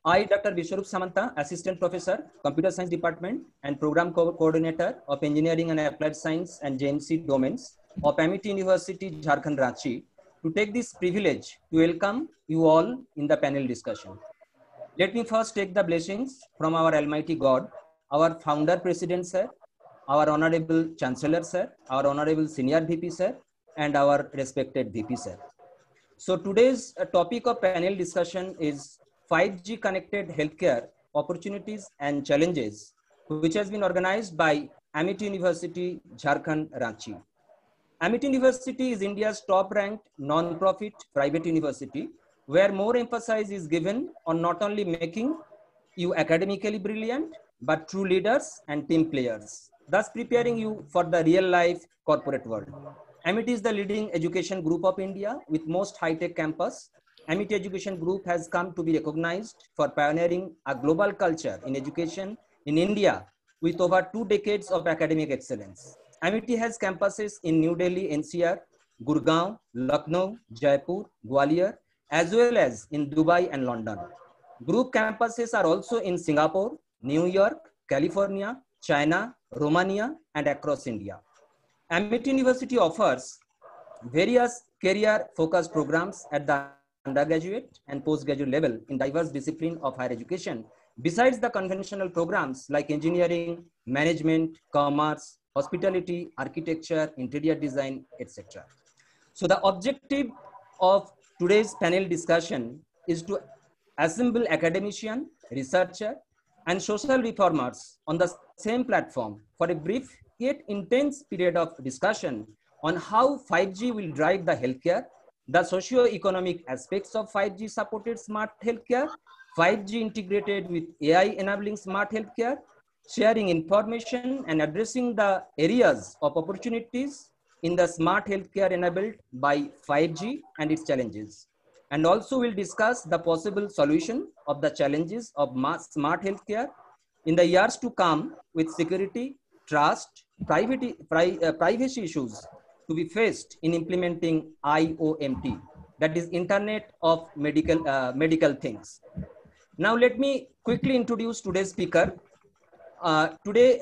I, Dr. Vishwarup Samanta, Assistant Professor, Computer Science Department and Program Coordinator of Engineering and Applied Science and JNC domains of Amity University, Jharkhand, Ranchi, to take this privilege to welcome you all in the panel discussion. Let me first take the blessings from our Almighty God, our Founder President, Sir, our Honorable Chancellor, Sir, our Honorable Senior VP, Sir, and our respected VP, Sir. So today's topic of panel discussion is 5G connected healthcare opportunities and challenges, which has been organized by Amity University, Jharkhand, Ranchi. Amity University is India's top-ranked non-profit private university, where more emphasis is given on not only making you academically brilliant, but true leaders and team players, thus preparing you for the real-life corporate world. Amity is the leading education group of India with most high-tech campus. Amity Education Group has come to be recognized for pioneering a global culture in education in India with over 2 decades of academic excellence. Amity has campuses in New Delhi, NCR, Gurgaon, Lucknow, Jaipur, Gwalior, as well as in Dubai and London. Group campuses are also in Singapore, New York, California, China, Romania, and across India. Amity University offers various career-focused programs at the undergraduate and postgraduate level in diverse disciplines of higher education, besides the conventional programs like engineering, management, commerce, hospitality, architecture, interior design, etc. So the objective of today's panel discussion is to assemble academicians, researchers, and social reformers on the same platform for a brief yet intense period of discussion on how 5G will drive the healthcare, the socio-economic aspects of 5G supported smart healthcare, 5G integrated with AI enabling smart healthcare, sharing information and addressing the areas of opportunities in the smart healthcare enabled by 5G and its challenges. And also we'll discuss the possible solution of the challenges of smart healthcare in the years to come with security, trust, privacy issues to be faced in implementing IoMT, that is Internet of Medical Things. Now let me quickly introduce today's speaker. Today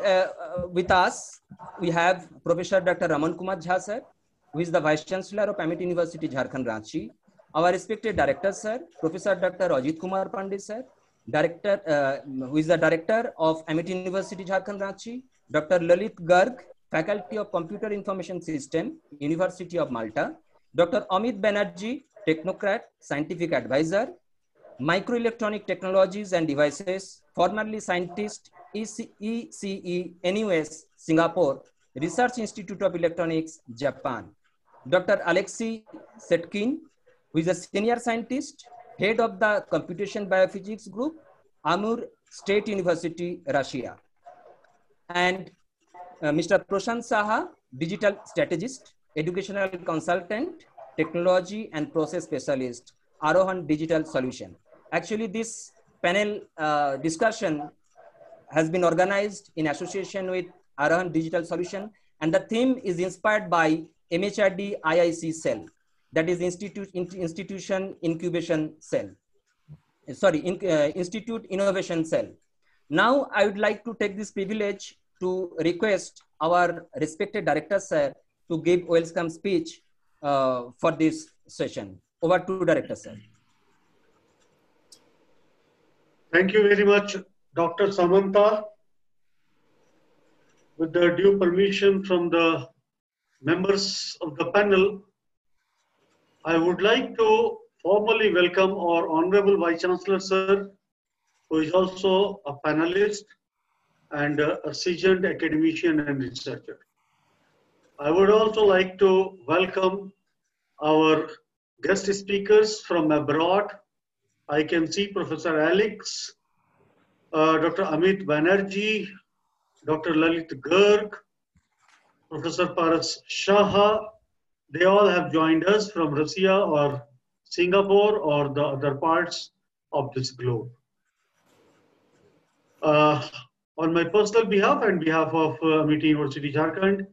with us, we have Professor Dr. Raman Kumar Jha, sir, who is the Vice Chancellor of Amity University, Jharkhand, Ranchi. Our respected director, sir, Professor Dr. Ajit Kumar Pandey, sir, who is the Director of Amity University, Jharkhand, Ranchi. Dr. Lalit Garg, Faculty of Computer Information System, University of Malta. Dr. Amit Banerjee, Technocrat, Scientific Advisor, Microelectronic Technologies and Devices, formerly Scientist, ECE, NUS, Singapore, Research Institute of Electronics, Japan. Dr. Alexei Setkin, who is a Senior Scientist, Head of the Computation Biophysics Group, Amur State University, Russia. And Mr. Prashant Saha, Digital Strategist, Educational Consultant, Technology and Process Specialist, Arohan Digital Solution. Actually, this panel discussion has been organized in association with Arohan Digital Solution, and the theme is inspired by MHRD IIC Cell, that is Institution Incubation Cell. Sorry, Institute Innovation Cell. Now, I would like to take this privilege to request our respected director, sir, to give welcome speech for this session. Over to director, sir. Thank you very much, Dr. Samanta. With the due permission from the members of the panel, I would like to formally welcome our Honorable Vice Chancellor, sir, who is also a panelist and a seasoned academician and researcher. I would also like to welcome our guest speakers from abroad. I can see Professor Alex, Dr. Amit Banerjee, Dr. Lalit Garg, Professor Paras Shah. They all have joined us from Russia or Singapore or the other parts of this globe. On my personal behalf and behalf of Amity University, Jharkhand,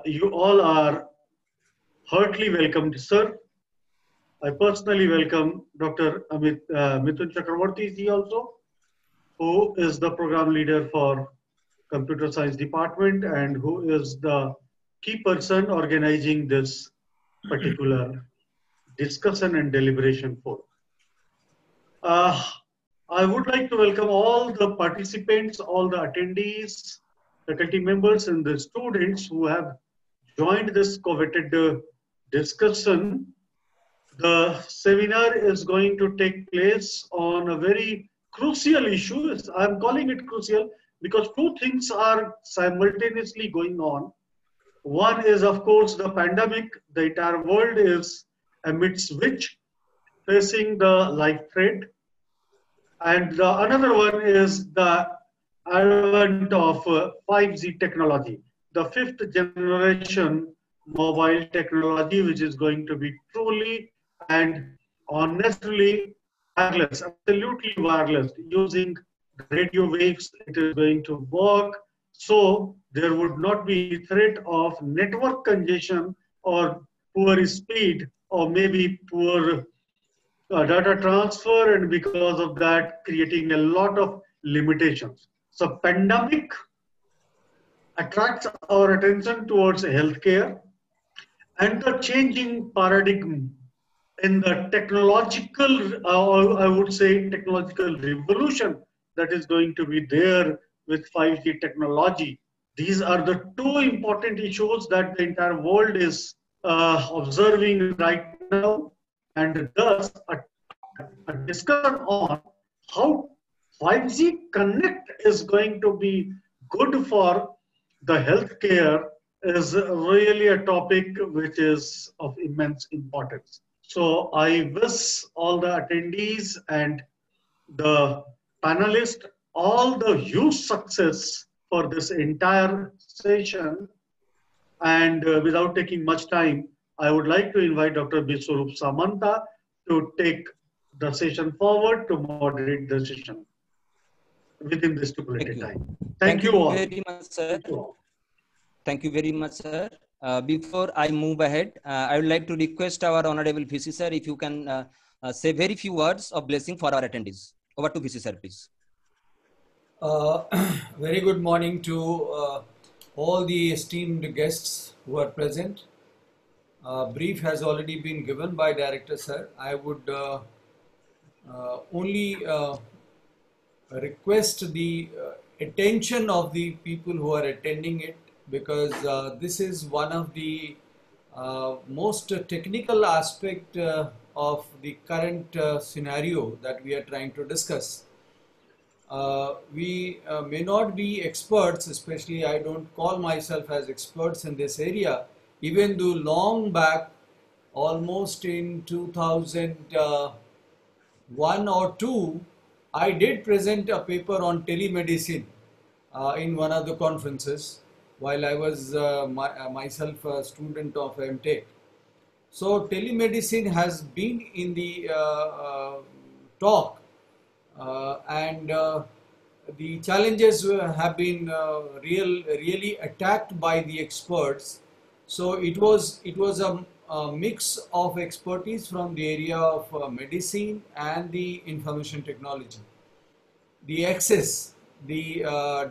you all are heartily welcomed, sir. I personally welcome Dr. Mithun Chakravarti ji also, who is the program leader for Computer Science Department and who is the key person organizing this particular discussion and deliberation forum. I would like to welcome all the participants, all the attendees, faculty members, and the students who have joined this coveted discussion. The seminar is going to take place on a very crucial issue. I'm calling it crucial because two things are simultaneously going on. One is, of course, the pandemic. The entire world is amidst which facing the life threat. And the another one is the advent of 5G technology, the fifth generation mobile technology, which is going to be truly and honestly wireless, absolutely wireless, using radio waves. It is going to work. So there would not be threat of network congestion or poor speed or maybe poor data transfer, and because of that creating a lot of limitations. So pandemic attracts our attention towards healthcare and the changing paradigm in the technological, I would say technological revolution that is going to be there with 5G technology. These are the two important issues that the entire world is observing right now, and thus a discussion on how 5G Connect is going to be good for the healthcare is really a topic which is of immense importance. So I wish all the attendees and the panelists all the huge success for this entire session. And without taking much time, I would like to invite Dr. Biswarup Samanta to take the session forward to moderate the session within this stipulated time. Thank you all. Very much, sir. Thank you very much, sir. Before I move ahead, I would like to request our Honorable VC sir, if you can say very few words of blessing for our attendees. Over to VC sir, please. Very good morning to all the esteemed guests who are present. Brief has already been given by Director sir. I would only request the attention of the people who are attending it, because this is one of the most technical aspect of the current scenario that we are trying to discuss. We may not be experts, especially I don't call myself as experts in this area, even though long back, almost in 2001 or 2, I did present a paper on telemedicine in one of the conferences while I was myself a student of MTech. So telemedicine has been in the talk, and the challenges have been really attacked by the experts. So it was a mix of expertise from the area of medicine and the information technology. The access, the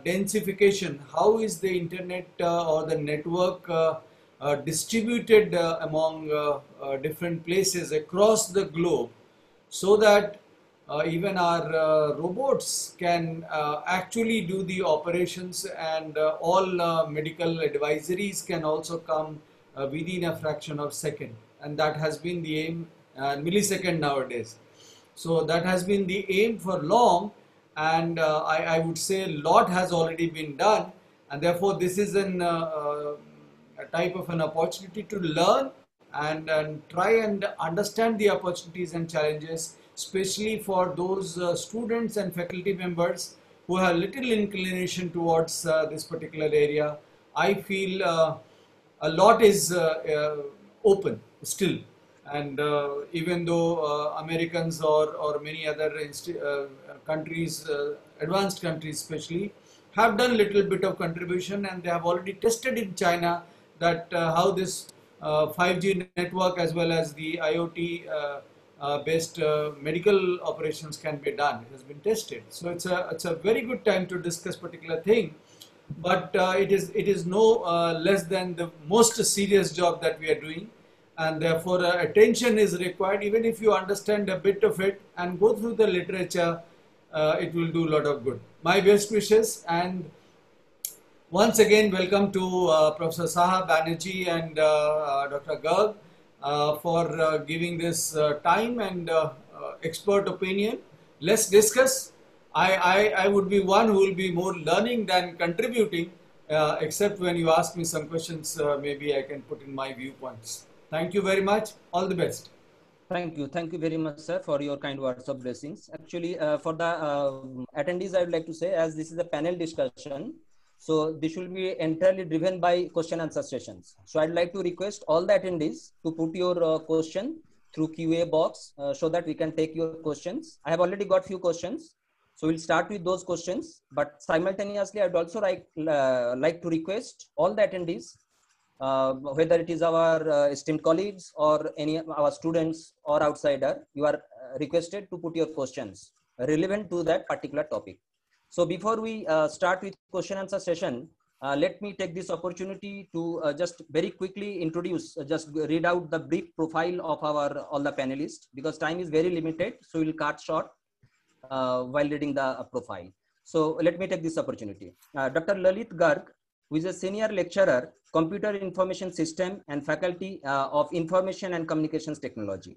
densification, how is the internet or the network distributed among different places across the globe, so that even our robots can actually do the operations, and all medical advisories can also come within a fraction of a second, and that has been the aim, millisecond nowadays. So that has been the aim for long, and I would say a lot has already been done, and therefore this is a type of an opportunity to learn and try and understand the opportunities and challenges, especially for those students and faculty members who have little inclination towards this particular area. I feel a lot is open still, and even though Americans or many other countries, advanced countries especially, have done little bit of contribution, and they have already tested in China that how this 5G network as well as the IoT based medical operations can be done. It has been tested. So it's a very good time to discuss particular thing, but it is no less than the most serious job that we are doing, and therefore attention is required. Even if you understand a bit of it and go through the literature, it will do a lot of good. My best wishes, and once again welcome to Professor Saha Banerjee and Dr. Garg for giving this time and expert opinion. Let's discuss. I would be one who will be more learning than contributing, except when you ask me some questions, maybe I can put in my viewpoints. Thank you very much. All the best. Thank you. Thank you very much, sir, for your kind words of blessings. Actually, for the attendees, I would like to say, as this is a panel discussion, so this will be entirely driven by question answer sessions. So I'd like to request all the attendees to put your question through QA box so that we can take your questions. I have already got few questions. So we'll start with those questions, but simultaneously, I'd also like to request all the attendees, whether it is our esteemed colleagues or any of our students or outsider, you are requested to put your questions relevant to that particular topic. So before we start with question answer session, let me take this opportunity to just very quickly introduce, just read out the brief profile of all the panelists, because time is very limited. So we'll cut short while reading the profile. So let me take this opportunity. Dr. Lalit Garg, who is a senior lecturer, Computer Information System and Faculty of Information and Communications Technology.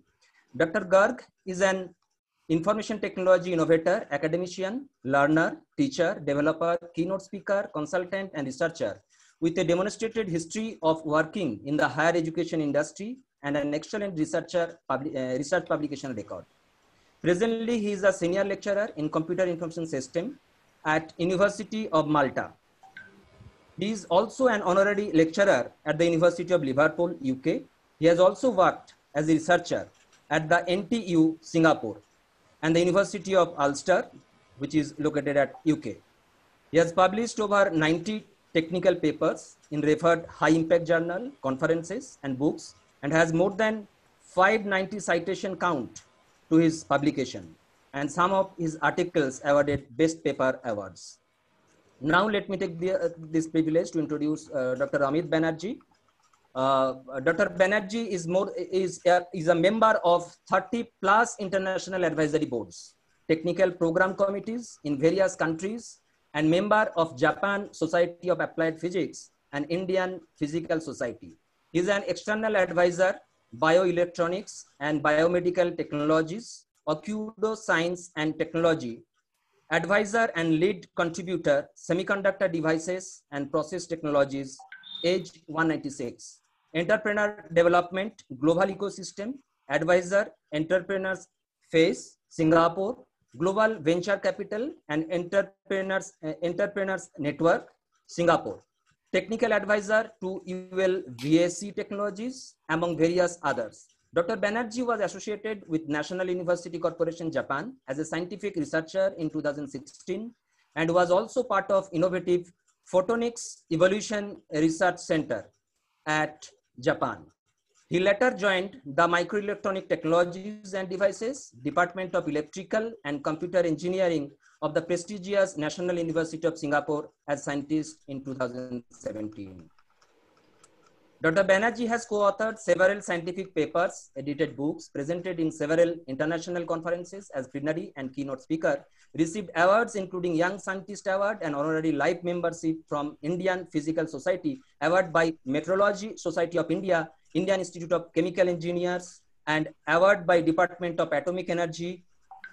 Dr. Garg is an information technology innovator, academician, learner, teacher, developer, keynote speaker, consultant, and researcher with a demonstrated history of working in the higher education industry and an excellent research publication record. Presently, he is a senior lecturer in Computer Information System at University of Malta. He is also an honorary lecturer at the University of Liverpool, UK. He has also worked as a researcher at the NTU, Singapore, and the University of Ulster, which is located at UK. He has published over 90 technical papers in referred high-impact journal, conferences, and books, and has more than 590 citation count to his publication, and some of his articles awarded Best Paper Awards. Now let me take this privilege to introduce Dr. Amit Banerjee. Dr. Banerjee is a member of 30 plus international advisory boards, technical program committees in various countries, and member of Japan Society of Applied Physics and Indian Physical Society. He is an external advisor, bioelectronics and biomedical technologies, Okudo Science and Technology, advisor and lead contributor, semiconductor devices and process technologies, age 196. Entrepreneur development, global ecosystem, advisor, entrepreneurs face, Singapore, global venture capital and entrepreneurs network, Singapore. Technical advisor to UL VAC Technologies, among various others. Dr. Banerjee was associated with National University Corporation, Japan as a scientific researcher in 2016 and was also part of innovative Photonics Evolution Research Center at Japan. He later joined the Microelectronic Technologies and Devices Department of Electrical and Computer Engineering of the prestigious National University of Singapore as scientist in 2017. Dr. Banerjee has co-authored several scientific papers, edited books, presented in several international conferences as plenary and keynote speaker, received awards including Young Scientist Award and honorary life membership from Indian Physical Society, award by Meteorology Society of India, Indian Institute of Chemical Engineers, and award by Department of Atomic Energy.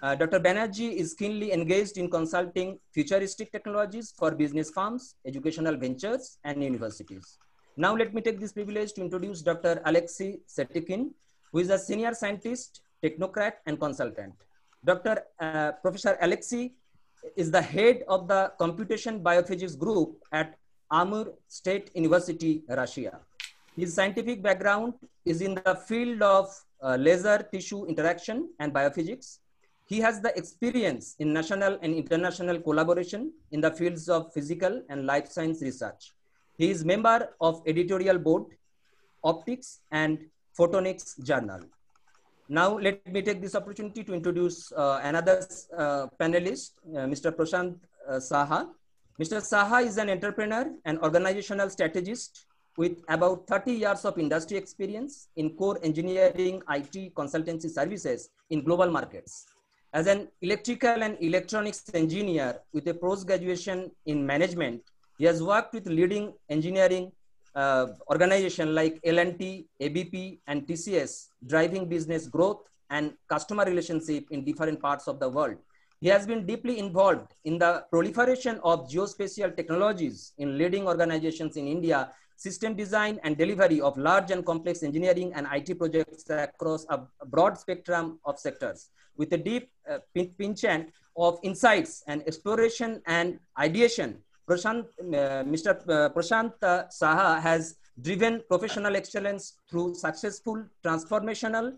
Dr. Banerjee is keenly engaged in consulting futuristic technologies for business firms, educational ventures, and universities. Now let me take this privilege to introduce Dr. Alexey Setykin, who is a senior scientist, technocrat, and consultant. Professor Alexey is the head of the Computation Biophysics Group at Amur State University, Russia. His scientific background is in the field of laser tissue interaction and biophysics. He has the experience in national and international collaboration in the fields of physical and life science research. He is member of editorial board, Optics and Photonics Journal. Now, let me take this opportunity to introduce another panelist, Mr. Prashant Saha. Mr. Saha is an entrepreneur and organizational strategist with about 30 years of industry experience in core engineering, IT, consultancy services in global markets. As an electrical and electronics engineer with a post-graduation in management, he has worked with leading engineering organizations like L&T, ABP, and TCS, driving business growth and customer relationship in different parts of the world. He has been deeply involved in the proliferation of geospatial technologies in leading organizations in India, system design and delivery of large and complex engineering and IT projects across a broad spectrum of sectors. With a deep penchant of insights and exploration and ideation, Mr. Prashant Saha has driven professional excellence through successful transformational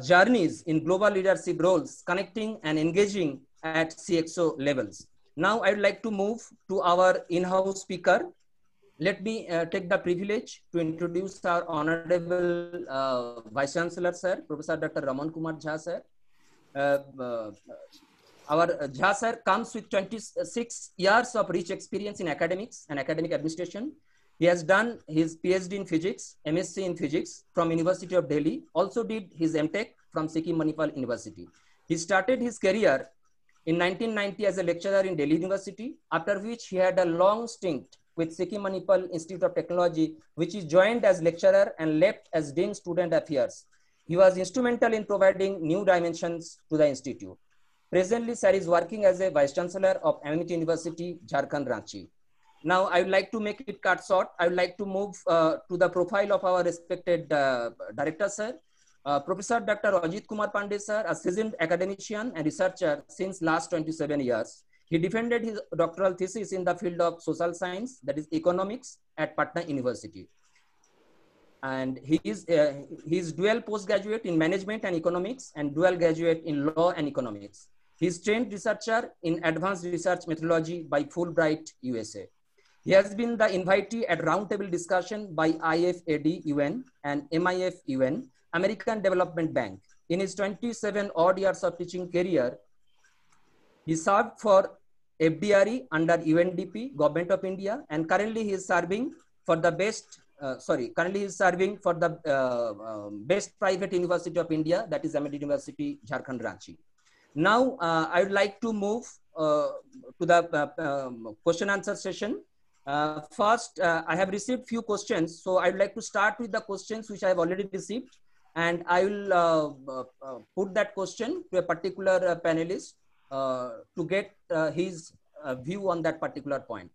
journeys in global leadership roles, connecting and engaging at CXO levels. Now, I would like to move to our in-house speaker. Let me take the privilege to introduce our Honorable Vice Chancellor, Sir, Professor Dr. Raman Kumar Jha, Sir. Our Jha Sir comes with 26 years of rich experience in academics and academic administration. He has done his PhD in physics, MSc in physics from University of Delhi, also did his MTech from Sikkim Manipal University. He started his career in 1990 as a lecturer in Delhi University, after which he had a long stint with Sikkim Manipal Institute of Technology, which he joined as lecturer and left as Dean Student Affairs. He was instrumental in providing new dimensions to the institute. Presently, Sir is working as a Vice Chancellor of Amity University, Jharkhand, Ranchi. Now, I would like to make it cut short. I would like to move to the profile of our respected Director, Sir. Professor Dr. Ajit Kumar Pandey, Sir, a seasoned academician and researcher since last 27 years. He defended his doctoral thesis in the field of social science, that is economics, at Patna University. And he is dual postgraduate in management and economics and dual graduate in law and economics. He is trained researcher in advanced research methodology by Fulbright, USA. He has been the invitee at roundtable discussion by IFAD UN and MIF UN, American Development Bank. In his 27 odd years of teaching career, he served for FDRE under UNDP, Government of India, and currently he is serving for the best best private university of India, that is Amity University, Jharkhand, Ranchi. Now, I would like to move to the question answer session. First, I have received few questions, so I would like to start with the questions which I have already received, and I will put that question to a particular panelist to get his view on that particular point.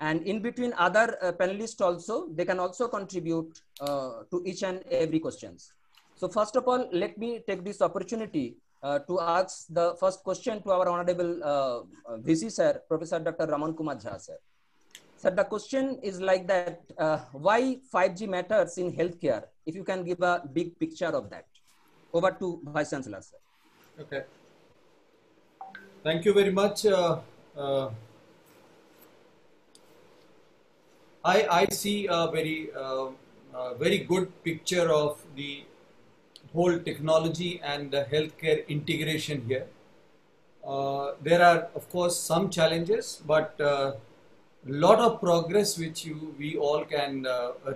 And in between other panelists also, they can also contribute to each and every questions. So first of all, let me take this opportunity to ask the first question to our Honorable VC Sir, Professor Dr. Raman Kumar Jha, Sir. Sir, the question is like that, why 5G matters in healthcare? If you can give a big picture of that. Over to Vice Chancellor, Sir. Okay. Thank you very much. I see a very good picture of the whole technology and the healthcare integration here. There are, of course, some challenges, but lot of progress which we all can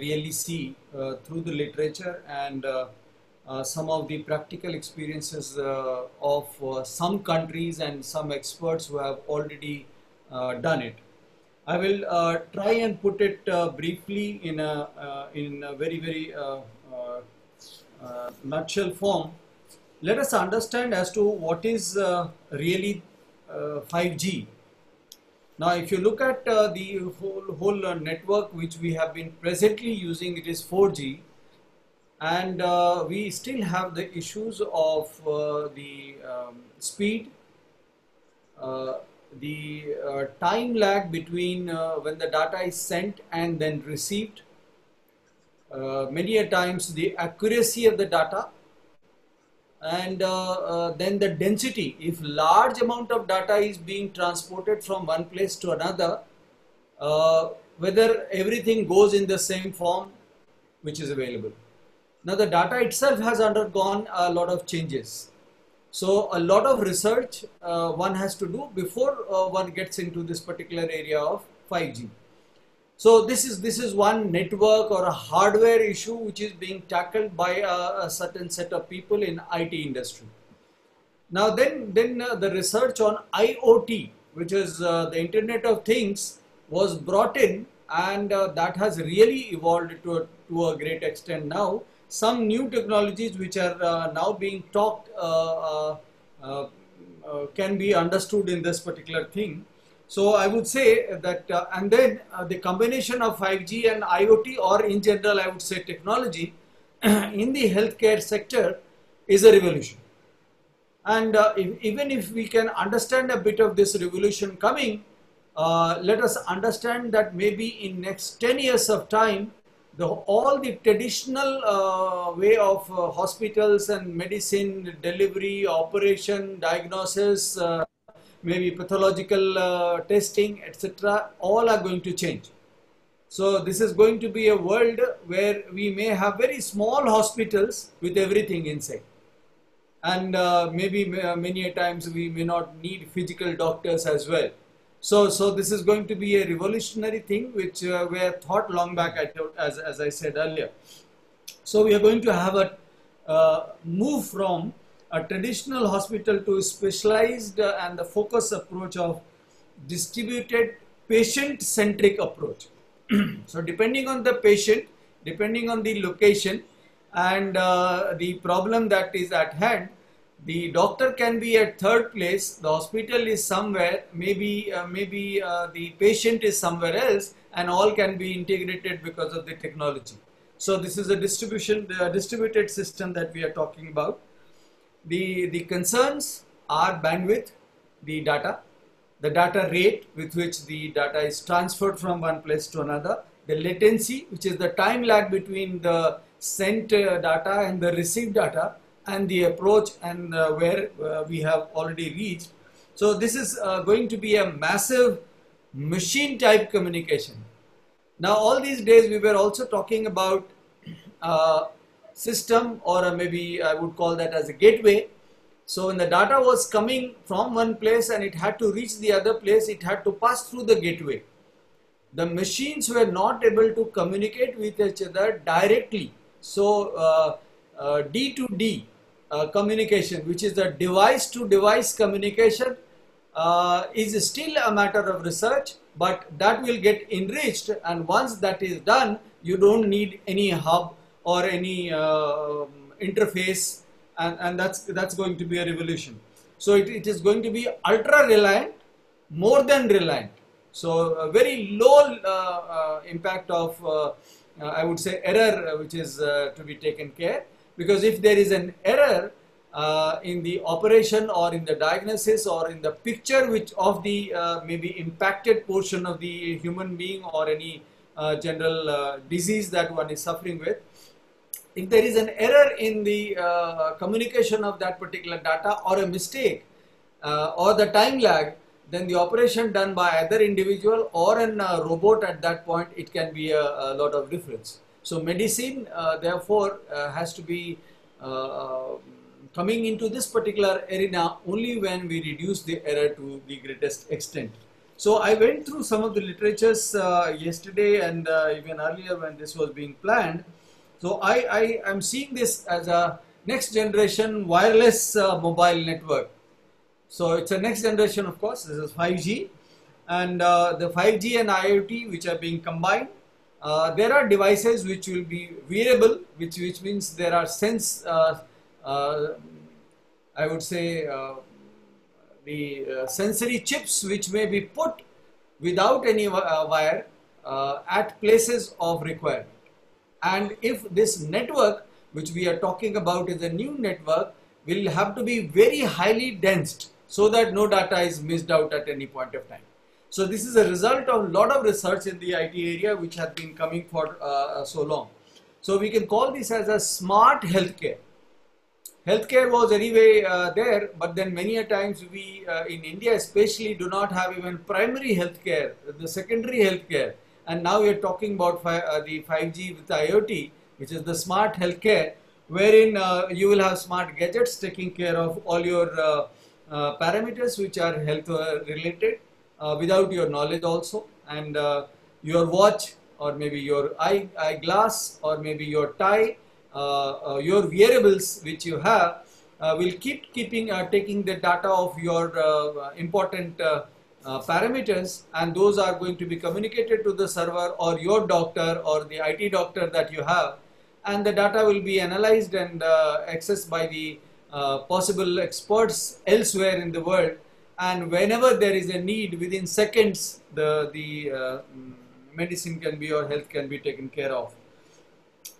really see through the literature and some of the practical experiences of some countries and some experts who have already done it. I will try and put it briefly in a very nutshell form. Let us understand as to what is really 5G. Now, if you look at the whole network which we have been presently using, it is 4G, and we still have the issues of the speed, the time lag between when the data is sent and then received, many a times the accuracy of the data, and then the density. If large amount of data is being transported from one place to another, whether everything goes in the same form which is available. Now the data itself has undergone a lot of changes. So a lot of research one has to do before one gets into this particular area of 5G. So this is one network or a hardware issue which is being tackled by a certain set of people in IT industry. Now then the research on IoT, which is the Internet of Things, was brought in, and that has really evolved to a great extent now. Some new technologies which are now being talked can be understood in this particular thing. So I would say that, and then the combination of 5G and IoT, or in general I would say technology, in the healthcare sector is a revolution. And even if we can understand a bit of this revolution coming, let us understand that maybe in next 10 years of time, all the traditional way of hospitals and medicine, delivery, operation, diagnosis, maybe pathological testing, etc., all are going to change. So this is going to be a world where we may have very small hospitals with everything inside. And maybe many a times we may not need physical doctors as well. So this is going to be a revolutionary thing which were thought long back, as I said earlier. So we are going to have a move from a traditional hospital to a specialized and the focus approach of distributed patient-centric approach. So depending on the patient, depending on the location and the problem that is at hand, the doctor can be at third place, the hospital is somewhere, maybe the patient is somewhere else, and all can be integrated because of the technology. So this is a distributed system that we are talking about. The concerns are bandwidth, the data rate with which the data is transferred from one place to another, the latency, which is the time lag between the sent data and the received data, and the approach and where we have already reached. So this is going to be a massive machine type communication. Now all these days we were also talking about system, or maybe I would call that as a gateway. So when the data was coming from one place and it had to reach the other place, it had to pass through the gateway. The machines were not able to communicate with each other directly. So D2D communication, which is the device to device communication, is still a matter of research, but that will get enriched, and once that is done, you don't need any hub or any interface, and that's going to be a revolution. So it is going to be ultra reliant, more than reliant. So a very low impact of I would say error, which is to be taken care, because if there is an error in the operation or in the diagnosis or in the picture which of the maybe impacted portion of the human being or any general disease that one is suffering with, if there is an error in the communication of that particular data, or a mistake or the time lag, then the operation done by either individual or a robot at that point, it can be a lot of difference. So medicine therefore has to be coming into this particular arena only when we reduce the error to the greatest extent. So I went through some of the literatures yesterday and even earlier when this was being planned. So I am seeing this as a next generation wireless mobile network. So it's a next generation, of course. This is 5G, and the 5G and IoT which are being combined. There are devices which will be wearable, which means there are I would say the sensory chips which may be put without any wire at places of requirement. And if this network which we are talking about is a new network, will have to be very highly dense so that no data is missed out at any point of time. So this is a result of a lot of research in the IT area which has been coming for so long. So we can call this as a smart healthcare. Healthcare was anyway there, but then many a times we in India especially do not have even primary healthcare, the secondary healthcare, and now we are talking about the 5G with IoT, which is the smart healthcare, wherein you will have smart gadgets taking care of all your parameters which are health related without your knowledge also, and your watch or maybe your eyeglass or maybe your tie, your wearables which you have will keep taking the data of your important parameters, and those are going to be communicated to the server or your doctor or the IT doctor that you have, and the data will be analyzed and accessed by the possible experts elsewhere in the world, and whenever there is a need, within seconds the medicine can be or health can be taken care of.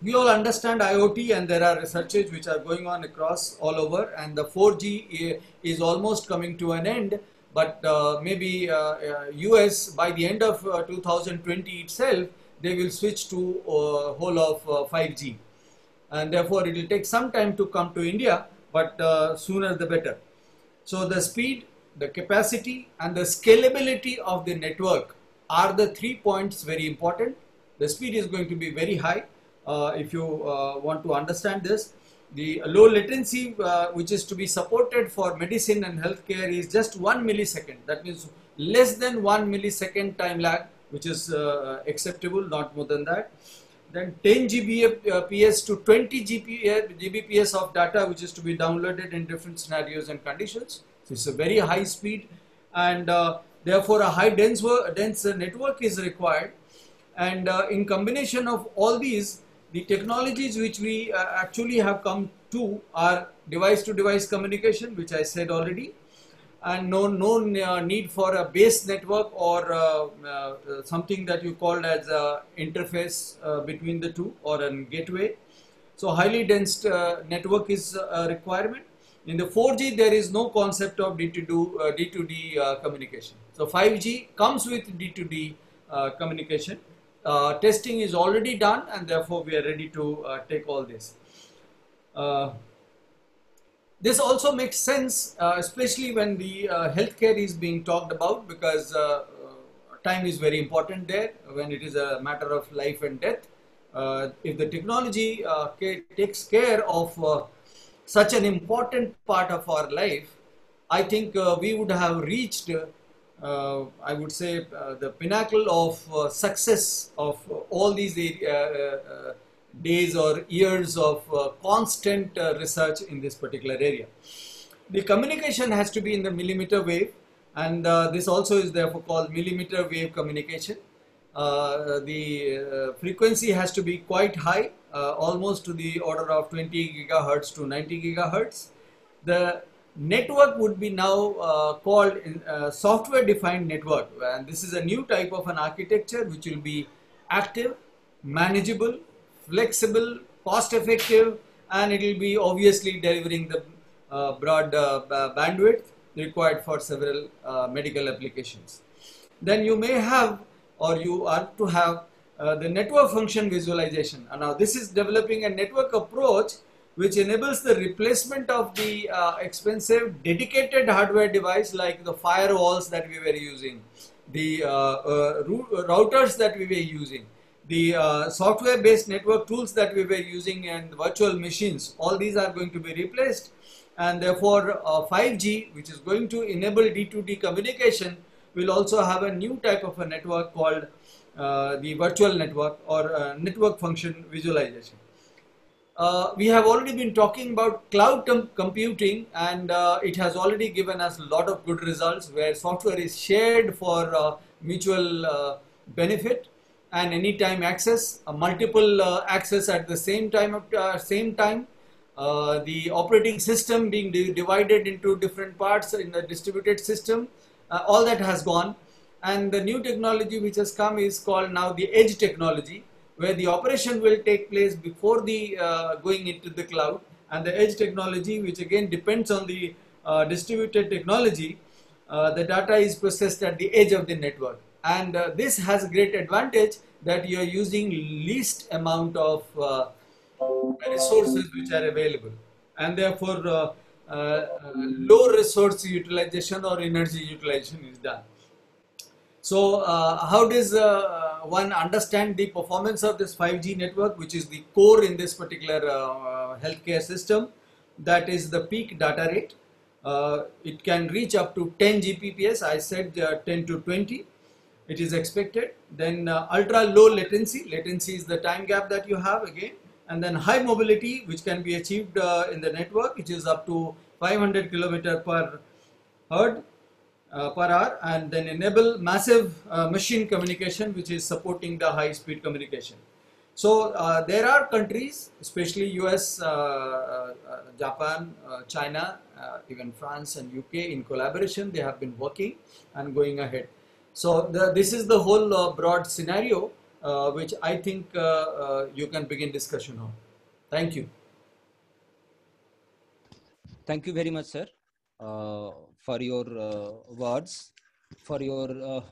We all understand IoT, and there are researches which are going on across all over, and the 4G is almost coming to an end, but maybe US by the end of 2020 itself, they will switch to whole of 5G, and therefore it will take some time to come to India, but sooner the better. So the speed, the capacity and the scalability of the network are the 3 points very important. The speed is going to be very high. If you want to understand this, the low latency which is to be supported for medicine and healthcare is just 1 millisecond. That means less than 1 millisecond time lag, which is acceptable, not more than that. Then 10 Gbps to 20 Gbps of data which is to be downloaded in different scenarios and conditions. So it's a very high speed, and therefore a high dense network is required. And in combination of all these, the technologies which we actually have come to are device-to-device communication, which I said already, and no need for a base network or something that you called as a interface between the two or a gateway. So highly dense network is a requirement. In the 4G, there is no concept of D2D communication. So 5G comes with D2D communication. Testing is already done, and therefore we are ready to take all this. This also makes sense, especially when the healthcare is being talked about, because time is very important there when it is a matter of life and death. If the technology takes care of such an important part of our life, I think we would have reached, I would say, the pinnacle of success of all these days or years of constant research in this particular area. The communication has to be in the millimeter wave, and this also is therefore called millimeter wave communication. The frequency has to be quite high, almost to the order of 20 gigahertz to 90 gigahertz. The network would be now called software defined network, and this is a new type of an architecture which will be active, manageable, flexible, cost effective, and it will be obviously delivering the broad bandwidth required for several medical applications. Then you may have, or you are to have, the network function visualization. And now this is developing a network approach which enables the replacement of the expensive dedicated hardware device like the firewalls that we were using, the routers that we were using, the software based network tools that we were using, and virtual machines. All these are going to be replaced, and therefore 5G, which is going to enable D2D communication, will also have a new type of a network called the virtual network or network function visualization. We have already been talking about cloud computing, and it has already given us a lot of good results where software is shared for mutual benefit and anytime access, multiple access at the same time. The operating system being divided into different parts in the distributed system, all that has gone, and the new technology which has come is called now the edge technology, where the operation will take place before the going into the cloud, and the edge technology, which again depends on the distributed technology, the data is processed at the edge of the network, and this has a great advantage that you are using least amount of resources which are available, and therefore low resource utilization or energy utilization is done. So how does one understand the performance of this 5G network, which is the core in this particular healthcare system. That is the peak data rate. It can reach up to 10 Gbps. I said 10 to 20. It is expected. Then ultra low latency. Latency is the time gap that you have again. And then high mobility, which can be achieved in the network, which is up to 500 km per hertz. Per hour, and then enable massive machine communication, which is supporting the high speed communication. So there are countries, especially US, Japan, China, even France and UK, in collaboration they have been working and going ahead. So this is the whole broad scenario which I think you can begin discussion on. Thank you. Thank you very much, sir, for your words, for your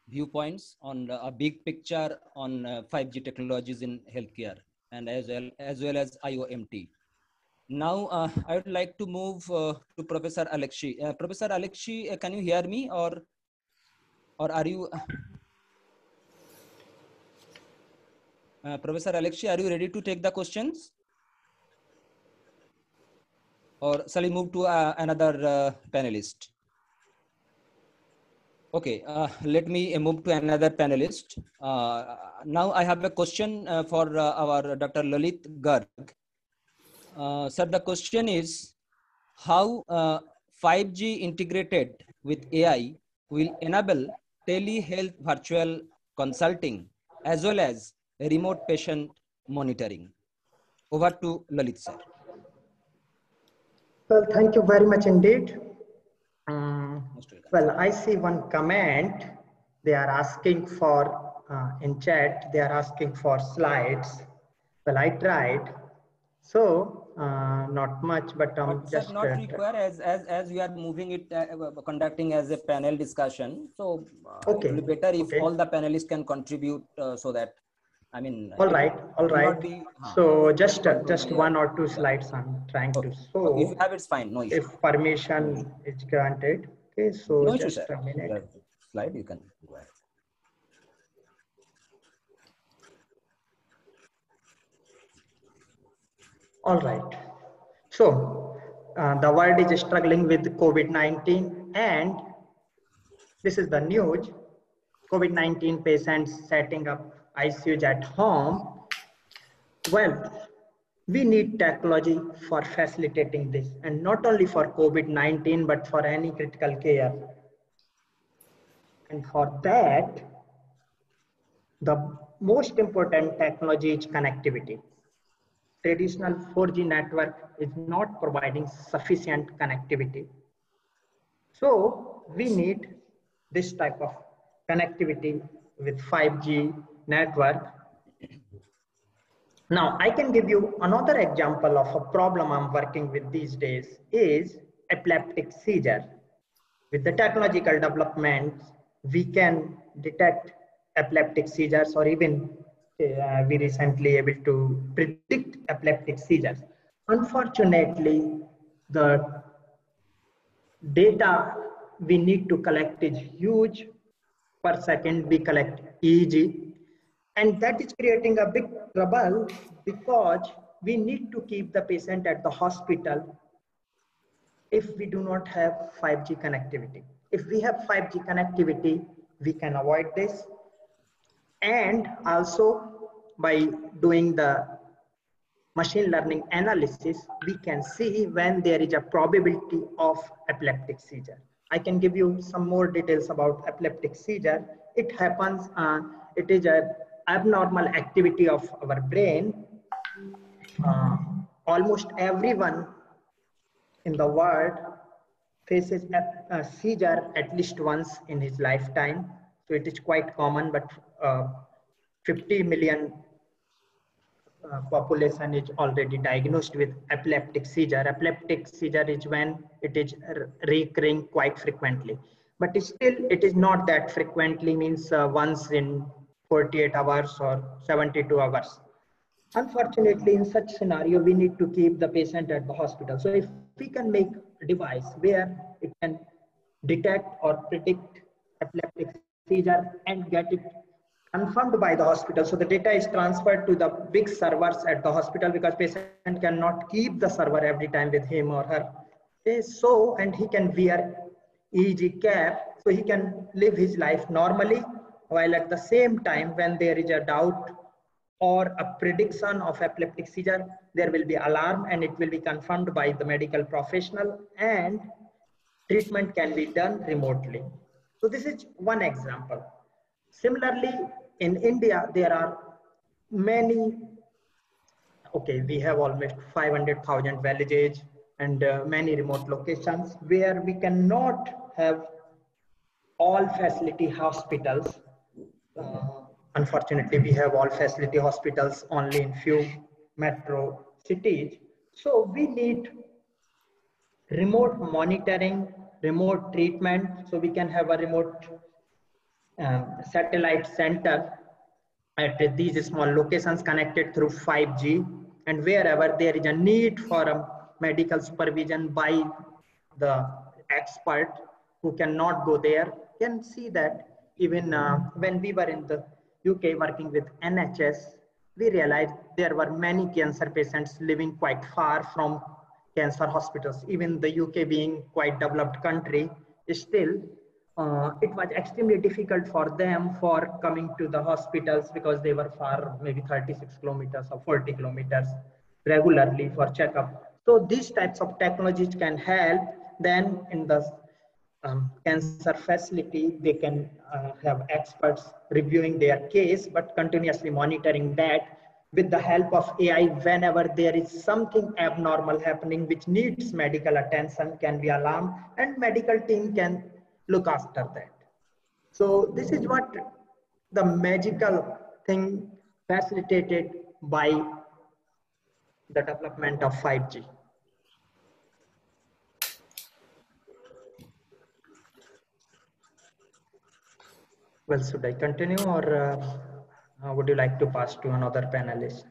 viewpoints on a big picture on 5G technologies in healthcare and as well as IOMT. Now, I would like to move to Professor Alexi. Professor Alexi, can you hear me, or are you? Professor Alexi, are you ready to take the questions? Or shall we move to another panelist? Okay, let me move to another panelist. Now I have a question for our Dr. Lalit Garg. Sir, the question is how 5G integrated with AI will enable telehealth virtual consulting as well as remote patient monitoring. Over to Lalit, sir. Well, thank you very much indeed. Well, I see one comment. They are asking for, in chat, they are asking for slides. Well, I tried. So, not much, but just... Sir, not required as we are moving it, conducting as a panel discussion. So, okay. It will be better if all the panelists can contribute so that, I mean... All right. So, just one or two slides I'm trying to show. If you have, it's fine. No issue. If permission is granted. Okay, so no just issue, a minute. Slide, you can go ahead. All right. So, the world is struggling with COVID-19, and this is the news. COVID-19 patients setting up ICUs at home. Well, we need technology for facilitating this, and not only for COVID-19, but for any critical care. And for that, the most important technology is connectivity. Traditional 4G network is not providing sufficient connectivity. So we need this type of connectivity with 5G network. Now, I can give you another example of a problem I'm working with these days is epileptic seizure. With the technological developments, we can detect epileptic seizures, or even we recently able to predict epileptic seizures. Unfortunately, the data we need to collect is huge. Per second, we collect EEG. And that is creating a big trouble because we need to keep the patient at the hospital if we do not have 5G connectivity. If we have 5G connectivity, we can avoid this. And also by doing the machine learning analysis, we can see when there is a probability of epileptic seizure. I can give you some more details about epileptic seizure. It happens, it is an abnormal activity of our brain. Almost everyone in the world faces a seizure at least once in his lifetime. So it is quite common, but 50 million population is already diagnosed with epileptic seizure. Epileptic seizure is when it is recurring quite frequently, but still it is not that frequently, means once in 48 hours or 72 hours. Unfortunately, in such scenario, we need to keep the patient at the hospital. So if we can make a device where it can detect or predict epileptic seizure and get it confirmed by the hospital. So the data is transferred to the big servers at the hospital because patient cannot keep the server every time with him or her. Okay, so, and he can wear EEG cap, so he can live his life normally, while at the same time, when there is a doubt or a prediction of epileptic seizure, there will be alarm and it will be confirmed by the medical professional and treatment can be done remotely. So this is one example. Similarly, in India, there are many, okay, we have almost 500,000 villages and many remote locations where we cannot have all facility hospitals. Unfortunately, we have all facility hospitals only in few metro cities. So we need remote monitoring, remote treatment, so we can have a remote satellite center at these small locations connected through 5G, and wherever there is a need for a medical supervision by the expert who cannot go there, can see that. Even when we were in the UK working with NHS, we realized there were many cancer patients living quite far from cancer hospitals. Even the UK being quite developed country, still it was extremely difficult for them for coming to the hospitals because they were far, maybe 36 kilometers or 40 kilometers regularly for checkup. So these types of technologies can help. Then in the cancer facility, they can have experts reviewing their case, but continuously monitoring that. With the help of AI, whenever there is something abnormal happening which needs medical attention, can be alarmed, and medical team can look after that. So this is what the magical thing facilitated by the development of 5G. Well, should I continue or would you like to pass to another panelist?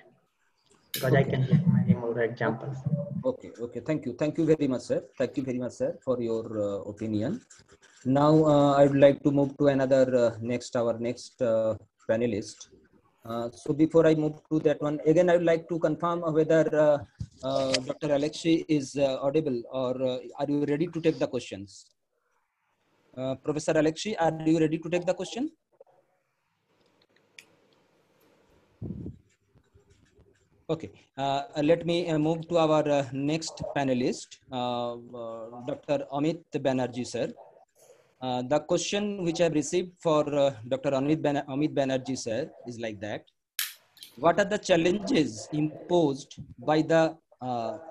Because I can give many more examples. Okay. Thank you very much, sir. Thank you very much, sir, for your opinion. Now, I would like to move to another our next panelist. So before I move to that one, again, I would like to confirm whether Dr. Alexi is audible, or are you ready to take the questions? Professor Alexi, are you ready to take the question? Okay, let me move to our next panelist, Dr. Amit Banerjee, sir. The question which I've received for Dr. Amit Banerjee, sir, is like that. What are the challenges imposed by the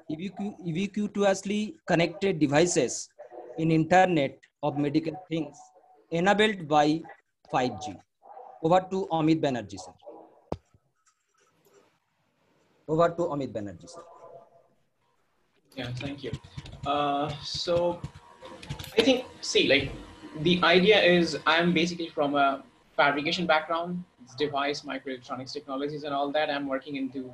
ubiquitously connected devices in Internet of Medical Things enabled by 5G? Over to Amit Banerjee, sir. Over to Amit Banerjee, sir. Yeah, thank you. So I think, see, like the idea is I'm basically from a fabrication background, it's device, microelectronics technologies and all that. I'm working into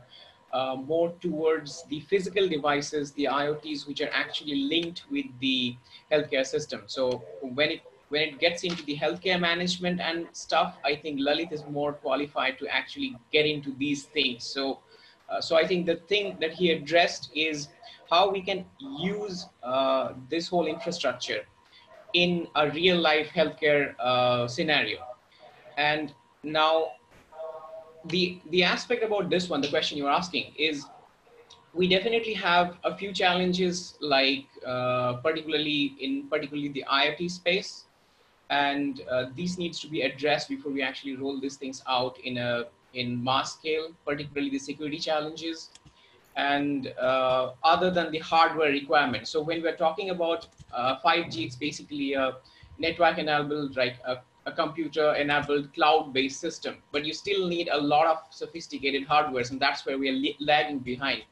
more towards the physical devices, the IoTs, which are actually linked with the healthcare system. So when it gets into the healthcare management and stuff, I think Lalit is more qualified to actually get into these things. So I think the thing that he addressed is how we can use this whole infrastructure in a real life healthcare scenario. And now the aspect about this one, the question you're asking is, we definitely have a few challenges, like particularly the IoT space, and these needs to be addressed before we actually roll these things out in mass scale, particularly the security challenges, and other than the hardware requirements. So when we're talking about 5G, it's basically a network enabled, like a computer enabled cloud-based system, but you still need a lot of sophisticated hardwares, and that's where we are lagging behind.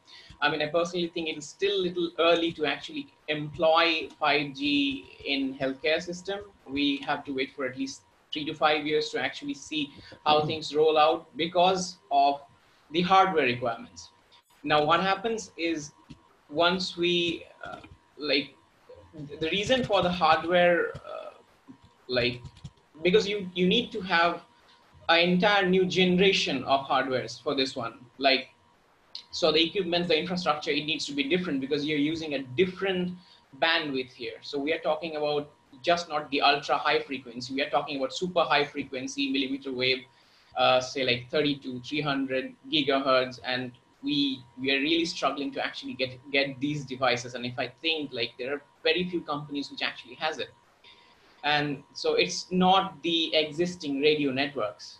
I mean, I personally think it is still a little early to actually employ 5G in healthcare system. We have to wait for at least 3 to 5 years to actually see how things roll out because of the hardware requirements. Now, what happens is once we the reason for the hardware, because you need to have an entire new generation of hardwares for this one. Like, so the equipment, the infrastructure, it needs to be different because you're using a different bandwidth here. So we are talking about just not the ultra high frequency. We are talking about super high frequency millimeter wave, say like 30 to 300 gigahertz. And we are really struggling to actually get these devices. And if I think, like, there are very few companies which actually has it. And so it's not the existing radio networks.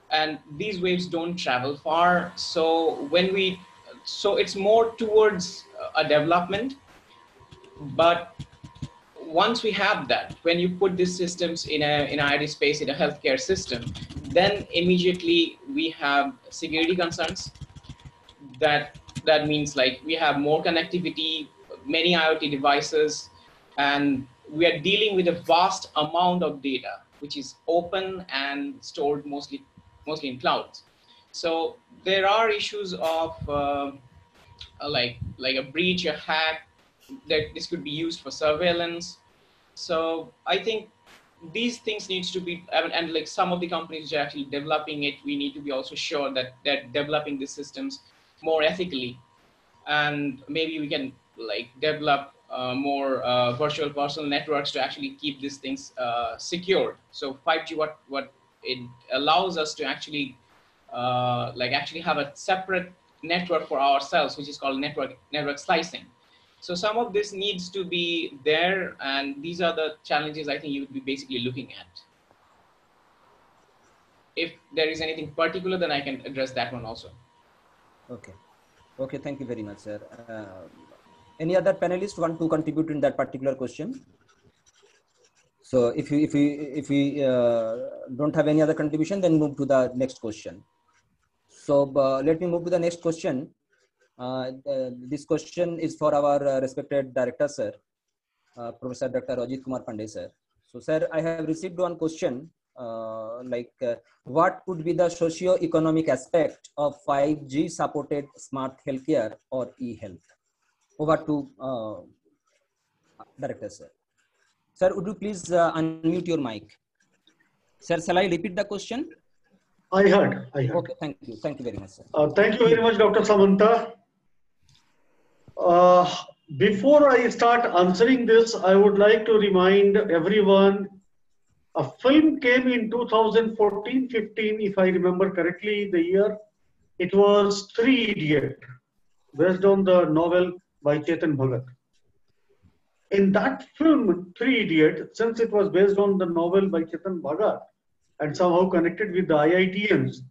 And these waves don't travel far. So it's more towards a development. But once we have that, when you put these systems in an IoT space, in a healthcare system, then immediately we have security concerns. That means, like, we have more connectivity, many IoT devices, and we are dealing with a vast amount of data, which is open and stored mostly in clouds. So there are issues of like a breach, a hack, that this could be used for surveillance. So I think these things needs to be, and like some of the companies which are actually developing it, we need to be also sure that they're developing these systems more ethically. And maybe we can like develop more virtual personal networks to actually keep these things secure. So 5G, what it allows us to actually like actually have a separate network for ourselves, which is called network slicing. So some of this needs to be there, and these are the challenges I think you would be basically looking at. If there is anything particular, then I can address that one also. Okay. Okay, thank you very much, sir. Any other panelists want to contribute in that particular question? So if we don't have any other contribution, then move to the next question. So let me move to the next question. This question is for our respected director, sir, Professor Dr. Ajit Kumar Pandey, sir. So, sir, I have received one question what would be the socio-economic aspect of 5G supported smart healthcare or e-health? Over to director, sir. Sir, would you please unmute your mic? Sir, shall I repeat the question? I heard. Okay, thank you. Thank you very much, sir. Thank you very much, Dr. Samanta. Before I start answering this, I would like to remind everyone, a film came in 2014-15, if I remember correctly, the year. It was Three Idiot, based on the novel by Chetan Bhagat. In that film, Three Idiot, since it was based on the novel by Chetan Bhagat and somehow connected with the IITians,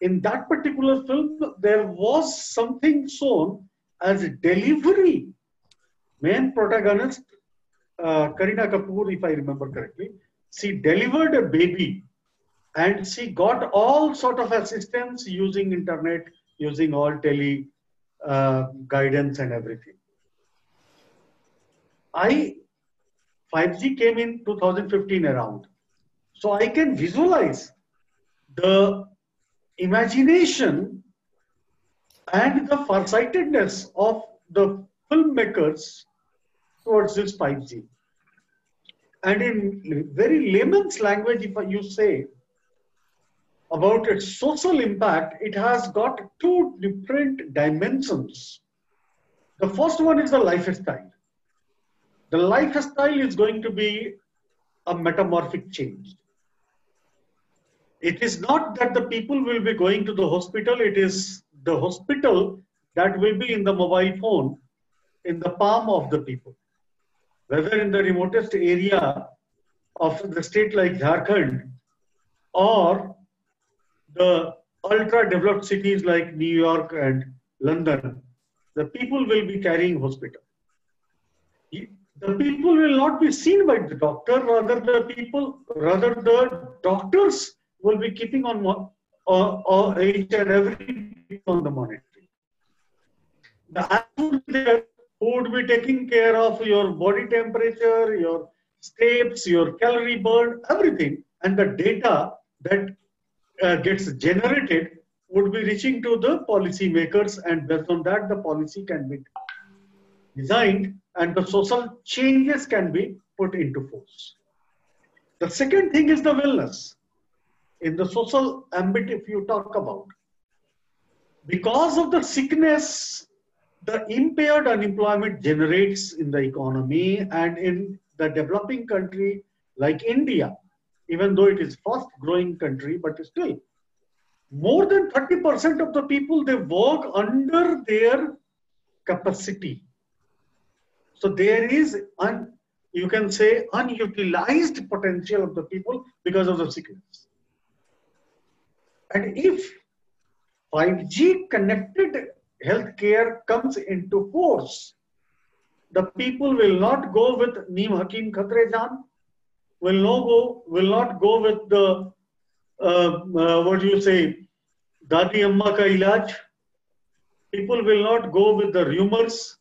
in that particular film, there was something shown as delivery. Main protagonist, Kareena Kapoor, if I remember correctly, she delivered a baby and she got all sort of assistance using internet, using all tele guidance and everything. 5G came in 2015 around. So I can visualize the imagination and the farsightedness of the filmmakers towards this 5G. And in very layman's language, if you say about its social impact, it has got two different dimensions. The first one is the lifestyle. The lifestyle is going to be a metamorphic change. It is not that the people will be going to the hospital, it is the hospital that will be in the mobile phone, in the palm of the people. Whether in the remotest area of the state like Jharkhand or the ultra-developed cities like New York and London, the people will be carrying hospital. The people will not be seen by the doctor, rather the doctors will be keeping on each and every on the monitoring. The app would be there, who would be taking care of your body temperature, your steps, your calorie burn, everything. And the data that gets generated would be reaching to the policy makers, and based on that, the policy can be designed and the social changes can be put into force. The second thing is the wellness. in the social ambit, if you talk about, because of the sickness, the impaired unemployment generates in the economy, and in the developing country like India, even though it is fast growing country, but still more than 30% of the people, they work under their capacity. So there is, you can say, unutilized potential of the people because of the sickness. And if 5G connected healthcare comes into force, the people will not go with Neem Hakim Khatre Jaan, will not go with the what do you say, Dadi Amma ka ilaj. People will not go with the rumors.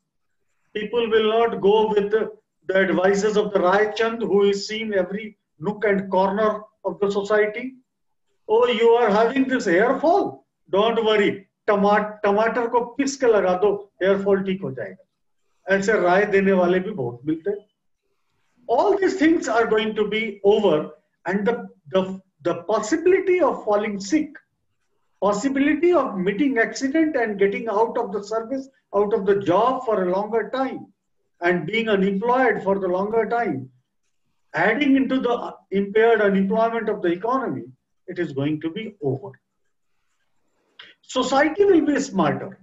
People will not go with the advices of the Rai Chand, who is seen every nook and corner of the society. Oh, you are having this hair fall. Don't worry. टमाटर को piece के लगा दो, hair fall ठीक हो जाएगा. ऐसे राय देने वाले भी बहुत मिलते हैं. All these things are going to be over, and the possibility of falling sick, possibility of meeting accident and getting out of the service, out of the job for a longer time, and being unemployed for the longer time, adding into the impaired unemployment of the economy, it is going to be over. Society will be smarter.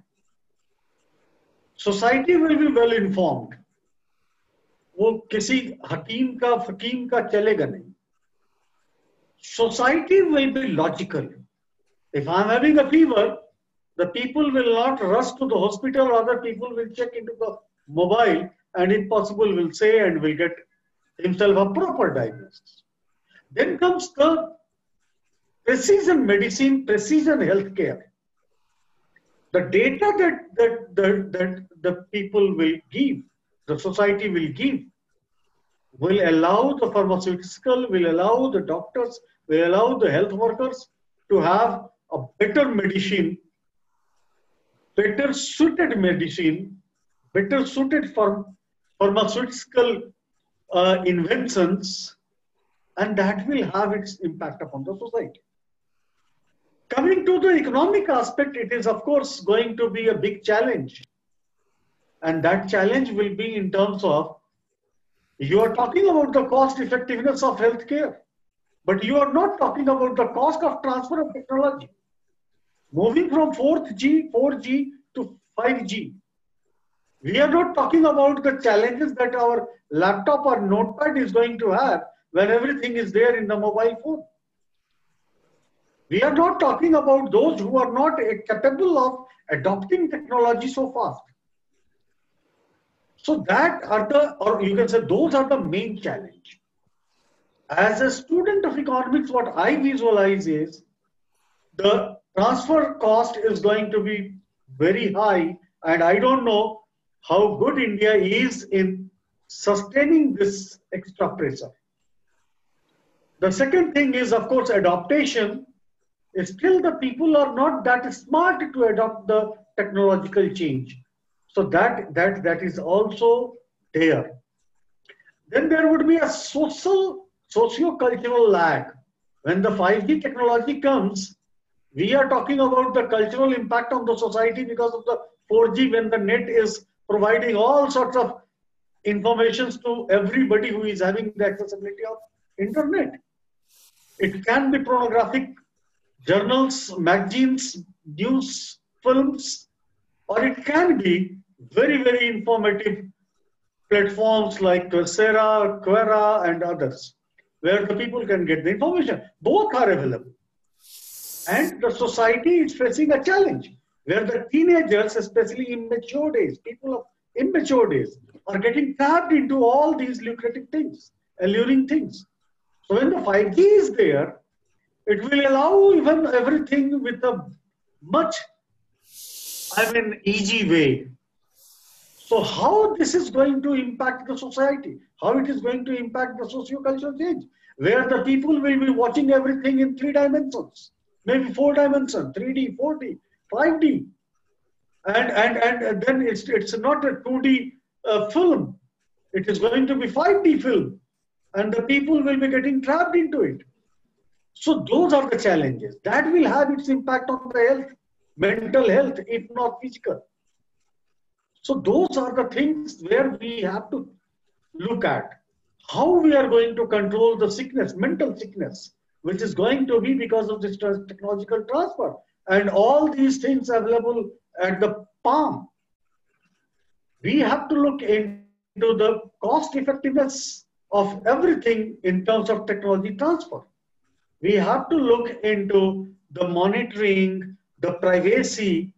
Society will be well informed. वो किसी हकीम का फकीम का चलेगा नहीं. Society will be logical. If I am having a fever, the people will not rush to the hospital. Other people will check into the mobile, and if possible will say and will get himself a proper diagnosis. Then comes the precision medicine, precision healthcare. The data that the people will give, the society will give, will allow the pharmaceutical, will allow the doctors, will allow the health workers to have a better medicine, better suited medicine, better suited for pharmaceutical inventions, and that will have its impact upon the society. Coming to the economic aspect, it is of course going to be a big challenge. And that challenge will be in terms of, you are talking about the cost effectiveness of healthcare, but you are not talking about the cost of transfer of technology. Moving from 4G to 5G. We are not talking about the challenges that our laptop or notepad is going to have when everything is there in the mobile phone. We are not talking about those who are not capable of adopting technology so fast. So that are the, or you can say those are the main challenge. As a student of economics, what I visualize is the transfer cost is going to be very high, and I don't know how good India is in sustaining this extra pressure. The second thing is, of course, adaptation. Still, the people are not that smart to adopt the technological change. So that is also there. Then there would be a socio-cultural lag. When the 5G technology comes, we are talking about the cultural impact on the society because of the 4G, when the net is providing all sorts of information to everybody who is having the accessibility of internet. It can be pornographic journals, magazines, news, films, or it can be very, very informative platforms like Coursera, Quora, and others, where the people can get the information. Both are available. And the society is facing a challenge, where the teenagers, especially immature days, people of immature days, are getting tapped into all these lucrative things, alluring things. So when the 5G is there, it will allow even everything with a much, easy way. So how this is going to impact the society? How it is going to impact the socio-cultural change? Where the people will be watching everything in 3 dimensions, maybe 4 dimensions, 3D, 4D, 5D. And then it's not a 2D film. It is going to be 5D film. And the people will be getting trapped into it. So those are the challenges. That will have its impact on the health, mental health, if not physical. So those are the things where we have to look at how we are going to control the sickness, mental sickness, which is going to be because of this technological transfer. And all these things available at the palm. We have to look into the cost effectiveness of everything in terms of technology transfer. We have to look into the monitoring, the privacy.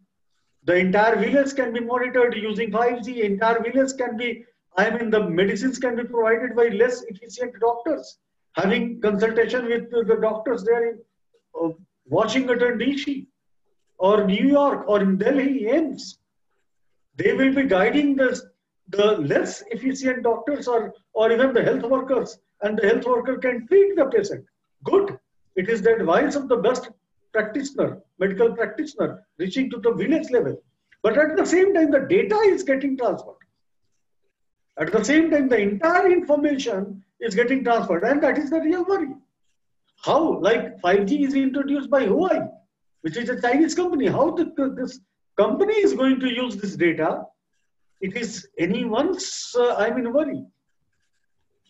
The entire village can be monitored using 5G. Entire village can be, the medicines can be provided by less efficient doctors. Having consultation with the doctors there in Washington, DC, or New York, or in Delhi, AIIMS. They will be guiding the less efficient doctors or even the health workers, and the health worker can treat the patient. Good. It is the advice of the best practitioner, medical practitioner, reaching to the village level. But at the same time, the data is getting transferred. At the same time, the entire information is getting transferred, and that is the real worry. How? Like 5G is introduced by Huawei, which is a Chinese company. How this company is going to use this data? It is anyone's, worry.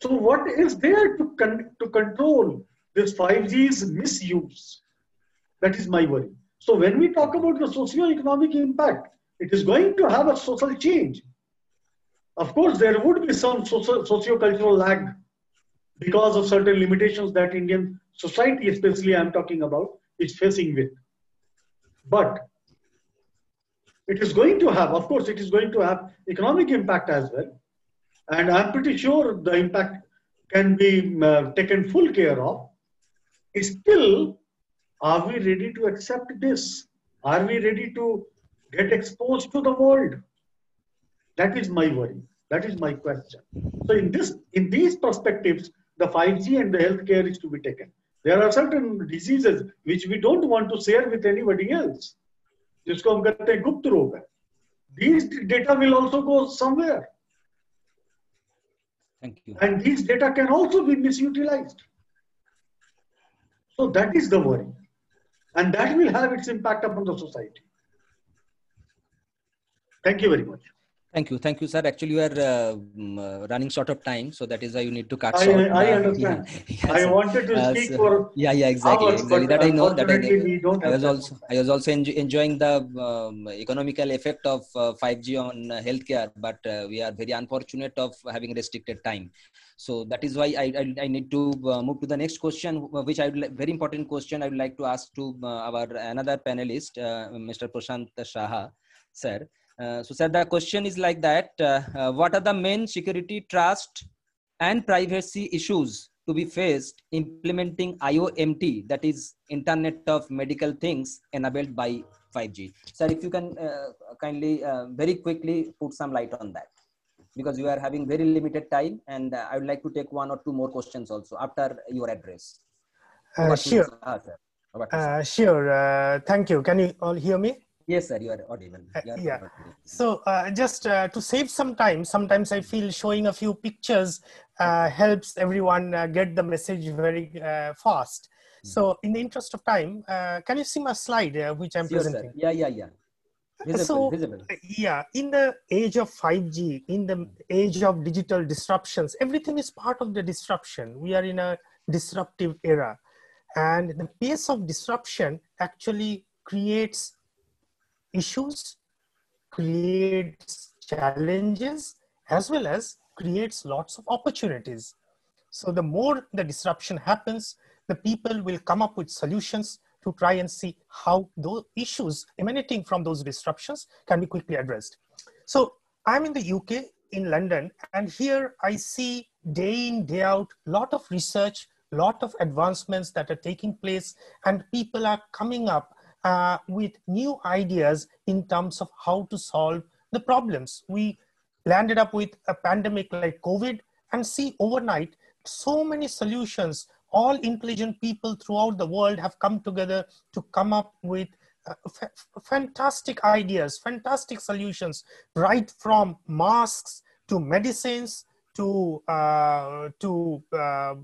So what is there to control this 5G's misuse? That is my worry. So when we talk about the socio-economic impact, it is going to have a social change. Of course, there would be some socio-cultural lag because of certain limitations that Indian society, especially I'm talking about, is facing with. But it is going to have, of course, it is going to have economic impact as well. And I'm pretty sure the impact can be taken full care of. Still, are we ready to accept this? Are we ready to get exposed to the world? That is my worry. That is my question. So in these perspectives, the 5G and the healthcare is to be taken. There are certain diseases which we don't want to share with anybody else. जिसको हम कहते हैं गुप्त रोग है. These data will also go somewhere. Thank you. And these data can also be misutilized. So that is the worry. And that will have its impact upon the society. Thank you very much. Thank you, sir. Actually, you are running short of time, so that is why you need to cut short. I understand. Yeah, I wanted to speak for exactly. hours, Exactly. That I know. That we don't have I was also enjoying the economical effect of 5G on healthcare, but we are very unfortunate of having restricted time. So that is why I need to move to the next question, which very important question I would like to ask to our another panelist, Mr. Prashant Saha, sir. So sir, the question is like that, what are the main security, trust and privacy issues to be faced implementing IoMT, that is Internet of Medical Things enabled by 5G? Sir, if you can kindly very quickly put some light on that, because you are having very limited time, and I would like to take one or two more questions also after your address. Sure. Sure. Thank you. Can you all hear me? Yes, sir, you are audible. Yeah. So just to save some time, sometimes I feel showing a few pictures helps everyone get the message very fast. So in the interest of time, can you see my slide which I'm presenting? Sir. Yeah. Visible. Yeah, in the age of 5G, in the age of digital disruptions, everything is part of the disruption. We are in a disruptive era. And the pace of disruption actually creates issues, creates challenges, as well as creates lots of opportunities. So the more the disruption happens, the people will come up with solutions to try and see how those issues emanating from those disruptions can be quickly addressed. So I'm in the UK, in London, and here I see day in, day out, lot of research, lot of advancements that are taking place, and people are coming up with new ideas in terms of how to solve the problems. We landed up with a pandemic like COVID, and see overnight, so many solutions. All intelligent people throughout the world have come together to come up with fantastic ideas, fantastic solutions, right from masks to medicines to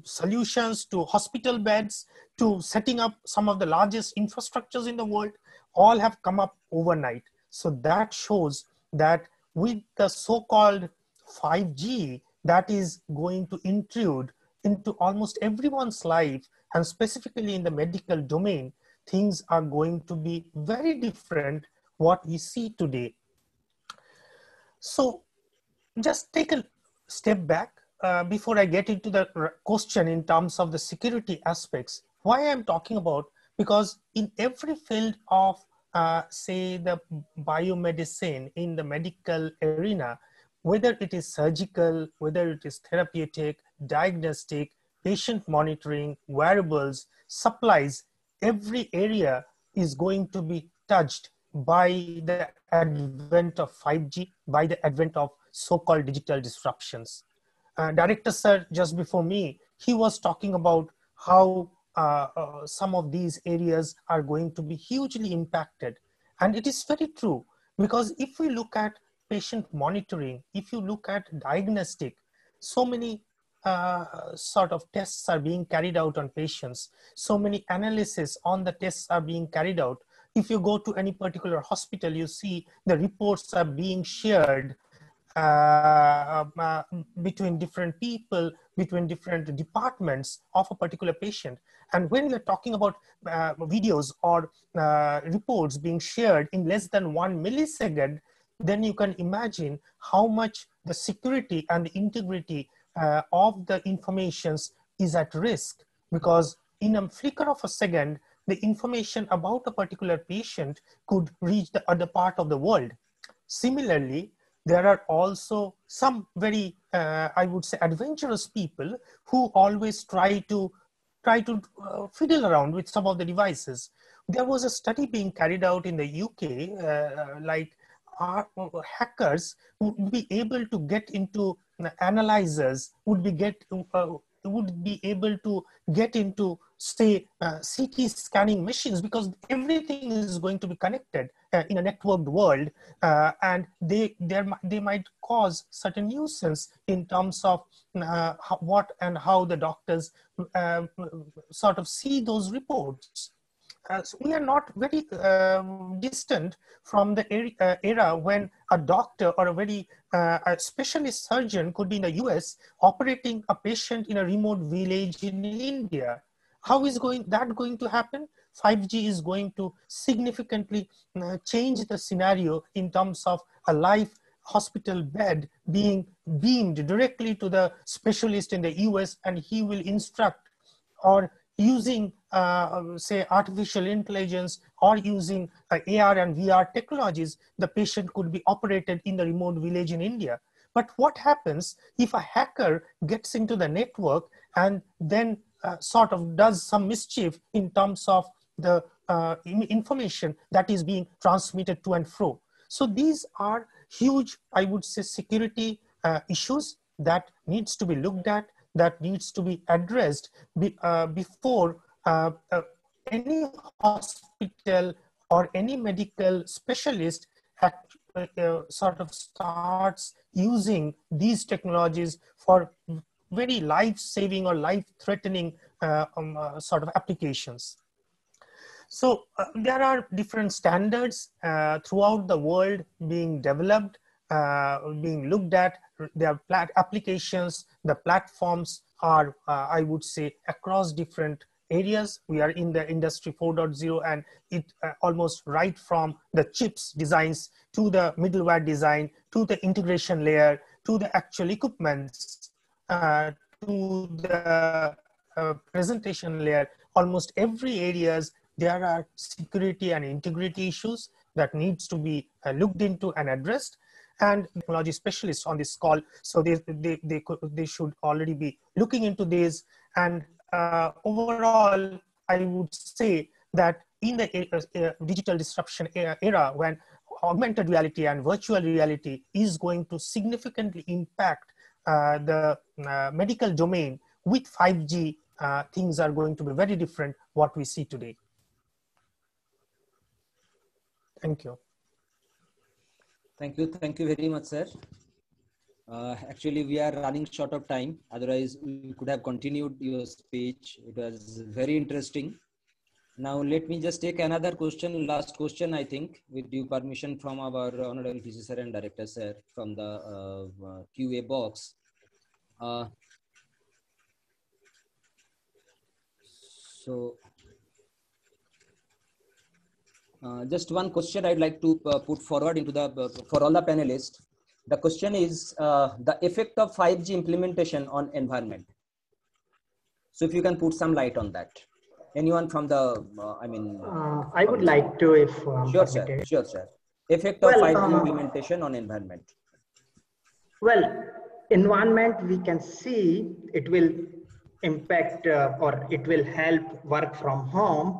solutions, to hospital beds, to setting up some of the largest infrastructures in the world, all have come up overnight. So that shows that with the so-called 5G that is going to intrude into almost everyone's life, and specifically in the medical domain, things are going to be very different what we see today. So just take a step back before I get into the question in terms of the security aspects. Why I'm talking about, because in every field of say the biomedicine, in the medical arena, whether it is surgical, whether it is therapeutic, diagnostic, patient monitoring, wearables, supplies, every area is going to be touched by the advent of 5G, by the advent of so-called digital disruptions. Director sir, just before me, he was talking about how some of these areas are going to be hugely impacted. And it is very true, because if we look at patient monitoring, if you look at diagnostic, so many sort of tests are being carried out on patients. So many analysis on the tests are being carried out. If you go to any particular hospital, you see the reports are being shared between different people, between different departments of a particular patient. And when we're talking about videos or reports being shared in less than 1 millisecond, then you can imagine how much the security and the integrity of the informations is at risk, because in a flicker of a second, the information about a particular patient could reach the other part of the world. Similarly, there are also some very, I would say, adventurous people who always try to fiddle around with some of the devices. There was a study being carried out in the UK, like hackers would be able to get into analyzers, would be able to get into, say, CT scanning machines, because everything is going to be connected in a networked world, and they might cause certain nuisance in terms of what and how the doctors sort of see those reports. So we are not very distant from the era when a doctor or a very a specialist surgeon could be in the US operating a patient in a remote village in India. How is that going to happen? 5G is going to significantly change the scenario in terms of a live hospital bed being beamed directly to the specialist in the US, and he will instruct, or using say artificial intelligence or using AR and VR technologies, the patient could be operated in the remote village in India. But what happens if a hacker gets into the network and then sort of does some mischief in terms of the information that is being transmitted to and fro? So these are huge, I would say, security issues that needs to be looked at, that needs to be addressed before any hospital or any medical specialist sort of starts using these technologies for very life-saving or life-threatening sort of applications. So there are different standards throughout the world being developed, being looked at. There are applications, the platforms are, I would say, across different areas. We are in the industry 4.0, and it almost right from the chips designs to the middleware design, to the integration layer, to the actual equipments, to the presentation layer. Almost every areas, there are security and integrity issues that needs to be looked into and addressed. And technology specialists on this call, so they should already be looking into this. And overall, I would say that in the digital disruption era, when augmented reality and virtual reality is going to significantly impact the medical domain, with 5G, things are going to be very different what we see today. Thank you. Thank you very much, sir. Actually, we are running short of time. Otherwise, we could have continued your speech. It was very interesting. Now, let me just take another question, last question, I think, with due permission from our Honorable PC Sir and Director Sir from the QA box. Just one question I'd like to put forward into the for all the panelists. The question is the effect of 5G implementation on environment. So if you can put some light on that. Anyone from the, I would like to, if sure, sir. permitted. Sure, sir. Effect of 5G implementation on environment. Well, environment, we can see it will impact or it will help work from home.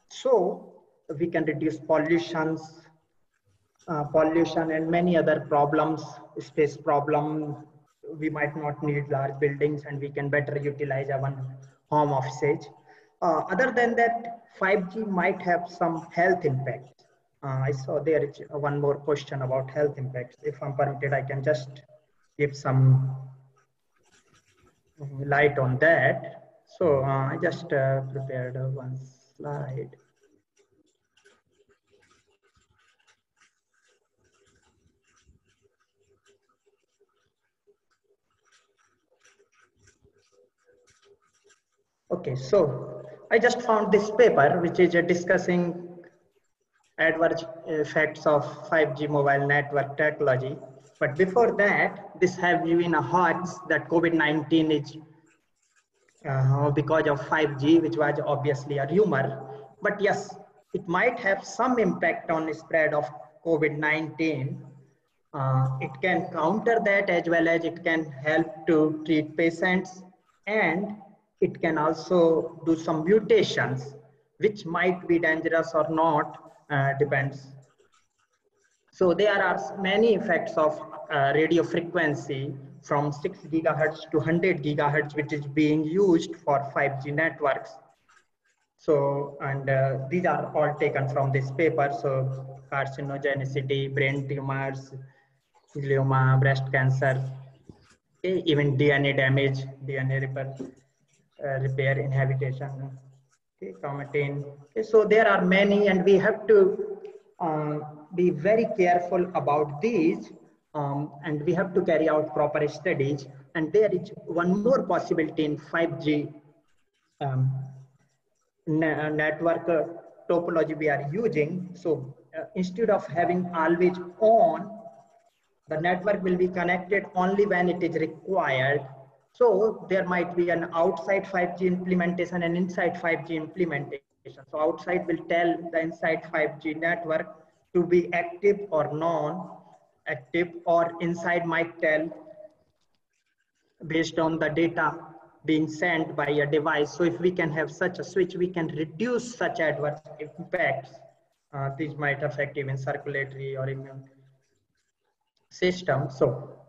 So we can reduce pollution and many other problems, space problem. We might not need large buildings and we can better utilize our home offices. Other than that, 5G might have some health impacts. I saw there is one more question about health impacts. If I'm permitted, I can just give some light on that. So I just prepared one slide. Okay, so I just found this paper which is discussing adverse effects of 5G mobile network technology. But before that, this have you in a hearts that COVID-19 is because of 5G, which was obviously a rumor. But yes, it might have some impact on the spread of COVID-19. It can counter that as well as it can help to treat patients, and it can also do some mutations, which might be dangerous or not, depends. So there are many effects of radio frequency from 6 gigahertz to 100 gigahertz, which is being used for 5G networks. So, and these are all taken from this paper. So carcinogenicity, brain tumors, glioma, breast cancer, okay, even DNA damage, DNA repair inhibition, okay, chromatin. Okay, so there are many, and we have to be very careful about these, and we have to carry out proper studies. And there is one more possibility in 5G network topology we are using. So instead of having always on, the network will be connected only when it is required. So there might be an outside 5G implementation and inside 5G implementation. So outside will tell the inside 5G network to be active or non-active, or inside might tell based on the data being sent by a device. So if we can have such a switch, we can reduce such adverse impacts. These might affect even circulatory or immune system. So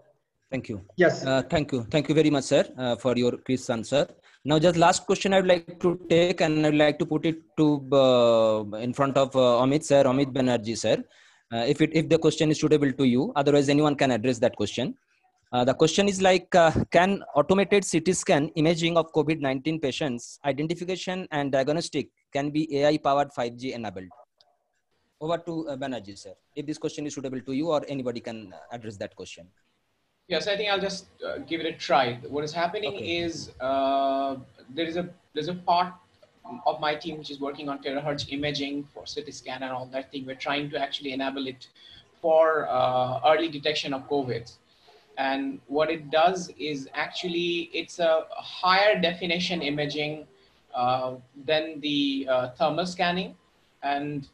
thank you. Yes. Thank you. Thank you very much, sir, for your crisp answer. Now, just last question I would like to take, and I'd like to put it to in front of Amit, sir, Amit Banerjee, sir. If the question is suitable to you, otherwise anyone can address that question. The question is like, can automated CT scan imaging of COVID-19 patients identification and diagnostic can be AI-powered 5G enabled? Over to Banerjee, sir. If this question is suitable to you, or anybody can address that question. Yes, I think I'll just give it a try. What is happening is there's a part of my team which is working on terahertz imaging for CT scan and all that thing. We're trying to actually enable it for early detection of COVID. And what it does is actually it's a higher definition imaging than the thermal scanning. And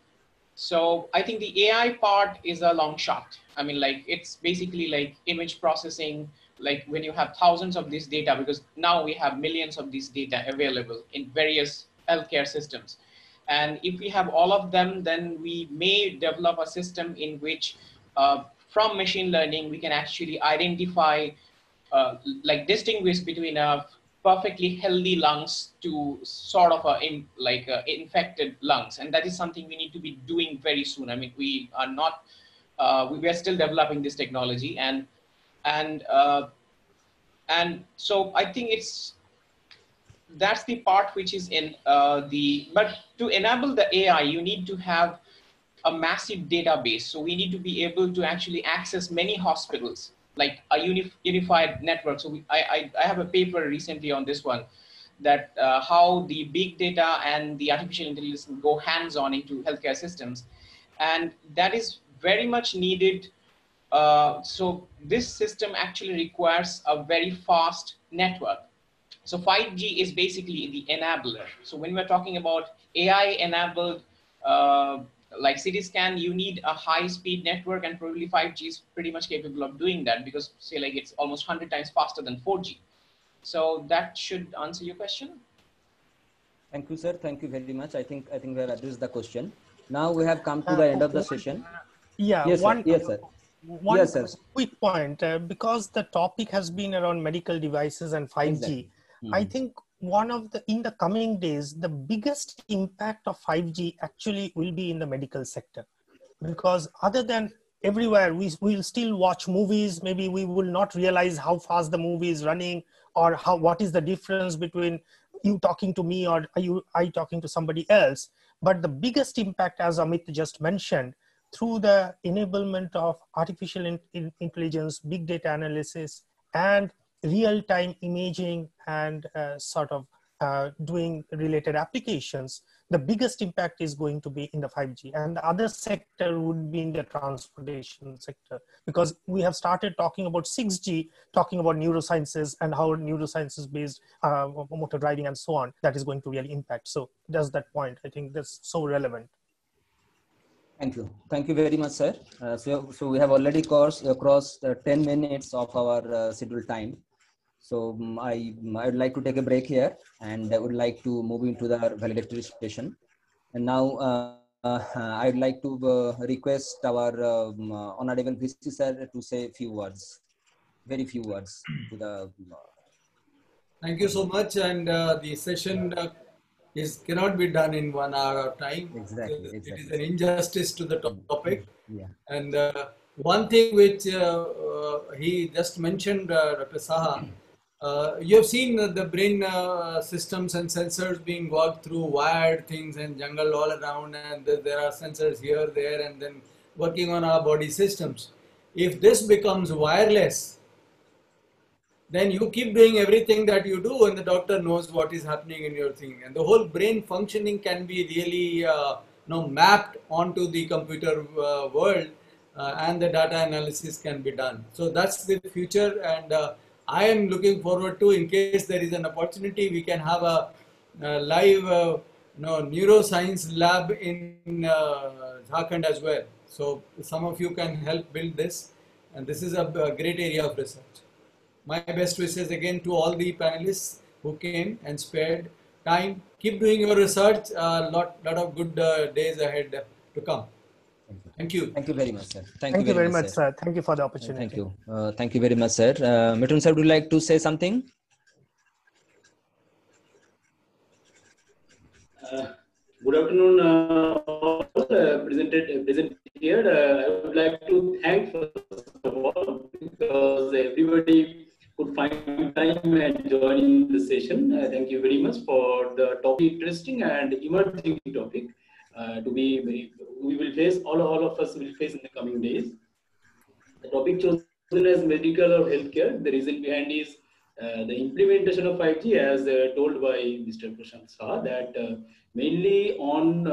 so I think the AI part is a long shot. I mean, like, it's basically like image processing, like when you have thousands of this data, because now we have millions of this data available in various healthcare systems. And if we have all of them, then we may develop a system in which from machine learning, we can actually identify, like distinguish between a perfectly healthy lungs to sort of infected lungs. And that is something we need to be doing very soon. I mean, we are not, we are still developing this technology. And And so I think that's the part which is in but to enable the AI, you need to have a massive database. So we need to be able to actually access many hospitals, like a unified network. So I have a paper recently on this one, that how the big data and the artificial intelligence go hands-on into healthcare systems. And that is very much needed. So this system actually requires a very fast network. So 5G is basically the enabler. So when we're talking about AI enabled, like CT scan, you need a high speed network, and probably 5G is pretty much capable of doing that, because say like it's almost 100 times faster than 4G. So that should answer your question. Thank you, sir. Thank you very much. I think we have addressed the question. Now we have come to the end of the session. Yeah, yes, sir. Yes, sir. One yes, sir. quick point, because the topic has been around medical devices and 5G. Exactly. I think in the coming days, the biggest impact of 5G actually will be in the medical sector, because other than everywhere, we will still watch movies. Maybe we will not realize how fast the movie is running, or what is the difference between you talking to me or I talking to somebody else. But the biggest impact, as Amit just mentioned, through the enablement of artificial intelligence, big data analysis, and real-time imaging, and doing related applications, the biggest impact is going to be in the 5G. And the other sector would be in the transportation sector, because we have started talking about 6G, talking about neurosciences and how neurosciences based motor driving and so on, that is going to really impact. So that's that point. I think that's so relevant. Thank you. Thank you very much, sir. So we have already crossed 10 minutes of our scheduled time. So I would like to take a break here, and I would like to move into the valedictory session. And now I would like to request our Honorable VC sir to say a few words, very few words to the. Thank you so much. And the session cannot be done in 1 hour of time. Exactly. It is an injustice to the topic. Yeah. And one thing which he just mentioned, Dr. Saha, you have seen the brain systems and sensors being walked through wired things and jungle all around, and there are sensors here, there, and then working on our body systems. If this becomes wireless, then you keep doing everything that you do, and the doctor knows what is happening in your thing. And the whole brain functioning can be really mapped onto the computer world, and the data analysis can be done. So that's the future, and I am looking forward to, in case there is an opportunity, we can have a live neuroscience lab in Jharkhand as well. So some of you can help build this, and this is a great area of research. My best wishes again to all the panelists who came and spared time. Keep doing your research. Lot of good days ahead to come. Thank you. Thank you very much, sir. Thank you very much, sir. Thank you for the opportunity. Thank you. Thank you very much, sir. Mithun sir, would you like to say something? Good afternoon, all present here. I would like to thank first of all, because everybody could find time and join the session. Thank you very much for the topic, interesting and emerging topic. We will face, all of us will face in the coming days. The topic chosen as medical or healthcare, the reason behind is the implementation of 5G, as told by Mr. Prashant Saha, that mainly on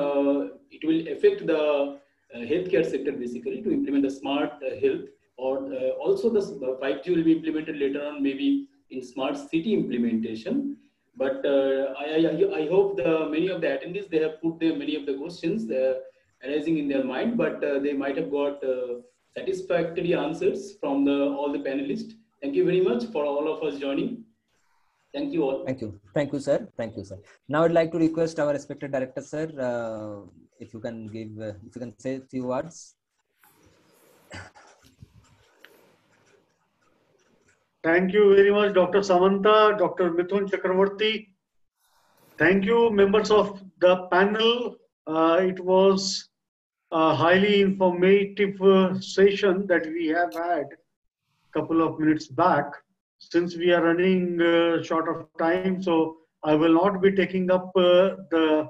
it will affect the healthcare sector basically to implement the smart health, or also the 5G will be implemented later on maybe in smart city implementation. But I hope many of the attendees, they have put many of the questions arising in their mind, but they might have got satisfactory answers from all the panelists. Thank you very much for all of us joining. Thank you all. Thank you. Thank you, sir. Thank you, sir. Now I'd like to request our respected director, sir, if you can say a few words. Thank you very much, Dr. Samanta, Dr. Mithun Chakravarti. Thank you, members of the panel. It was a highly informative session that we have had. couple of minutes back. Since we are running short of time, so I will not be taking up the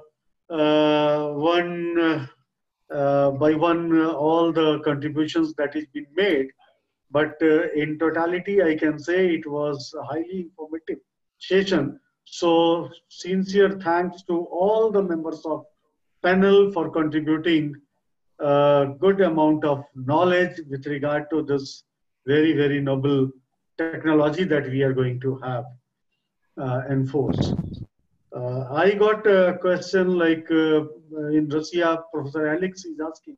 one by one all the contributions that is been made. But in totality, I can say it was a highly informative session. So sincere thanks to all the members of panel for contributing a good amount of knowledge with regard to this very, very noble technology that we are going to have enforced. I got a question like in Russia, Professor Alex is asking,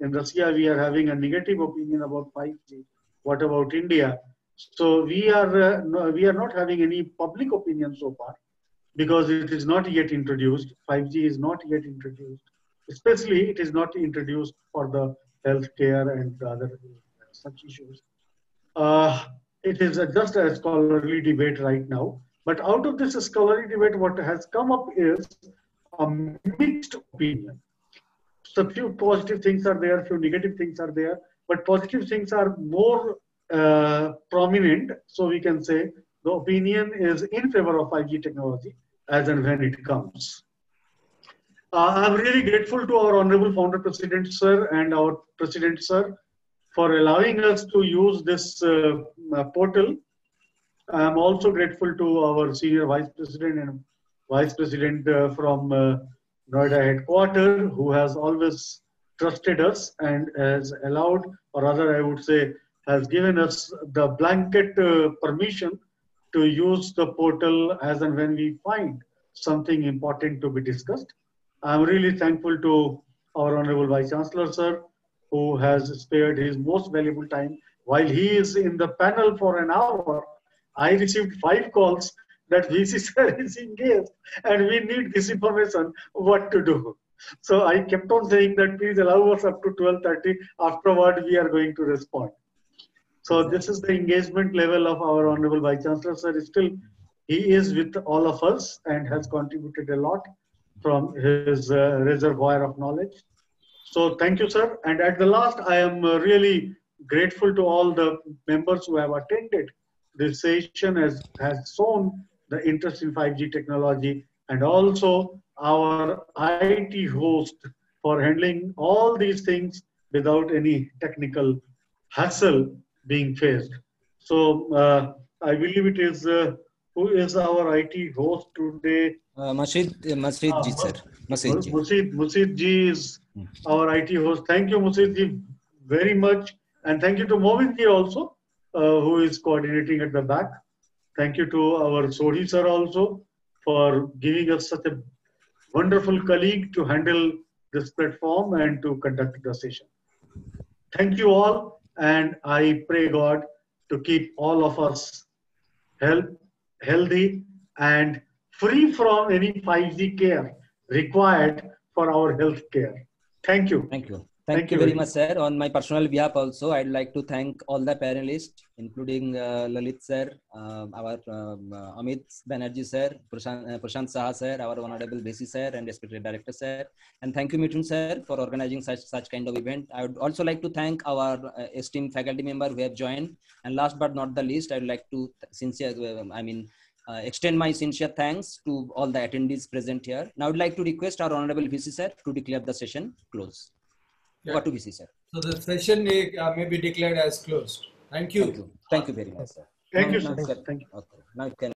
in Russia we are having a negative opinion about 5G. What about India? So we are not having any public opinion so far because it is not yet introduced. 5G is not yet introduced. Especially it is not introduced for the healthcare and other such issues. It is just a scholarly debate right now. But out of this scholarly debate, what has come up is a mixed opinion. So few positive things are there, few negative things are there, but positive things are more prominent. So we can say the opinion is in favor of 5G technology as and when it comes. I'm really grateful to our Honorable Founder President Sir and our President Sir for allowing us to use this portal. I'm also grateful to our Senior Vice President and Vice President from Noida headquarters who has always trusted us and has allowed, or rather I would say, has given us the blanket permission to use the portal as and when we find something important to be discussed. I'm really thankful to our Honorable Vice Chancellor, sir, who has spared his most valuable time. While he is in the panel for an hour, I received 5 calls that VC sir is engaged and we need this information, what to do. So I kept on saying that please allow us up to 12:30. Afterward, we are going to respond. So this is the engagement level of our Honorable Vice Chancellor, sir. Still, he is with all of us and has contributed a lot from his reservoir of knowledge. So thank you, sir. And at the last, I am really grateful to all the members who have attended this session, has shown the interest in 5G technology, and also our IT host for handling all these things without any technical hassle being faced. So I believe it is, who is our IT host today? Masjid ji, sir. Masjid ji is our IT host. Thank you, Masjid ji, very much. And thank you to Movin ji also, who is coordinating at the back. Thank you to our Sodhi sir also for giving us such a wonderful colleague to handle this platform and to conduct the session. Thank you all, and I pray God to keep all of us healthy and free from any 5G care required for our health care. Thank you. Thank you. Thank you very much, sir. On my personal behalf also, I'd like to thank all the panelists, including Lalit sir, our Amit Banerjee sir, Prashant Saha sir, our Honorable VC sir, and Respected Director sir. And thank you, Mithun sir, for organizing such kind of event. I would also like to thank our esteemed faculty member who have joined. And last but not the least, I would like to extend my sincere thanks to all the attendees present here. Now I would like to request our Honorable VC sir to declare the session closed. Yeah. Over to VC sir. So the session may be declared as closed. Thank you. Thank you very much, sir. Thank you, sir. Thank you. Okay. Now you can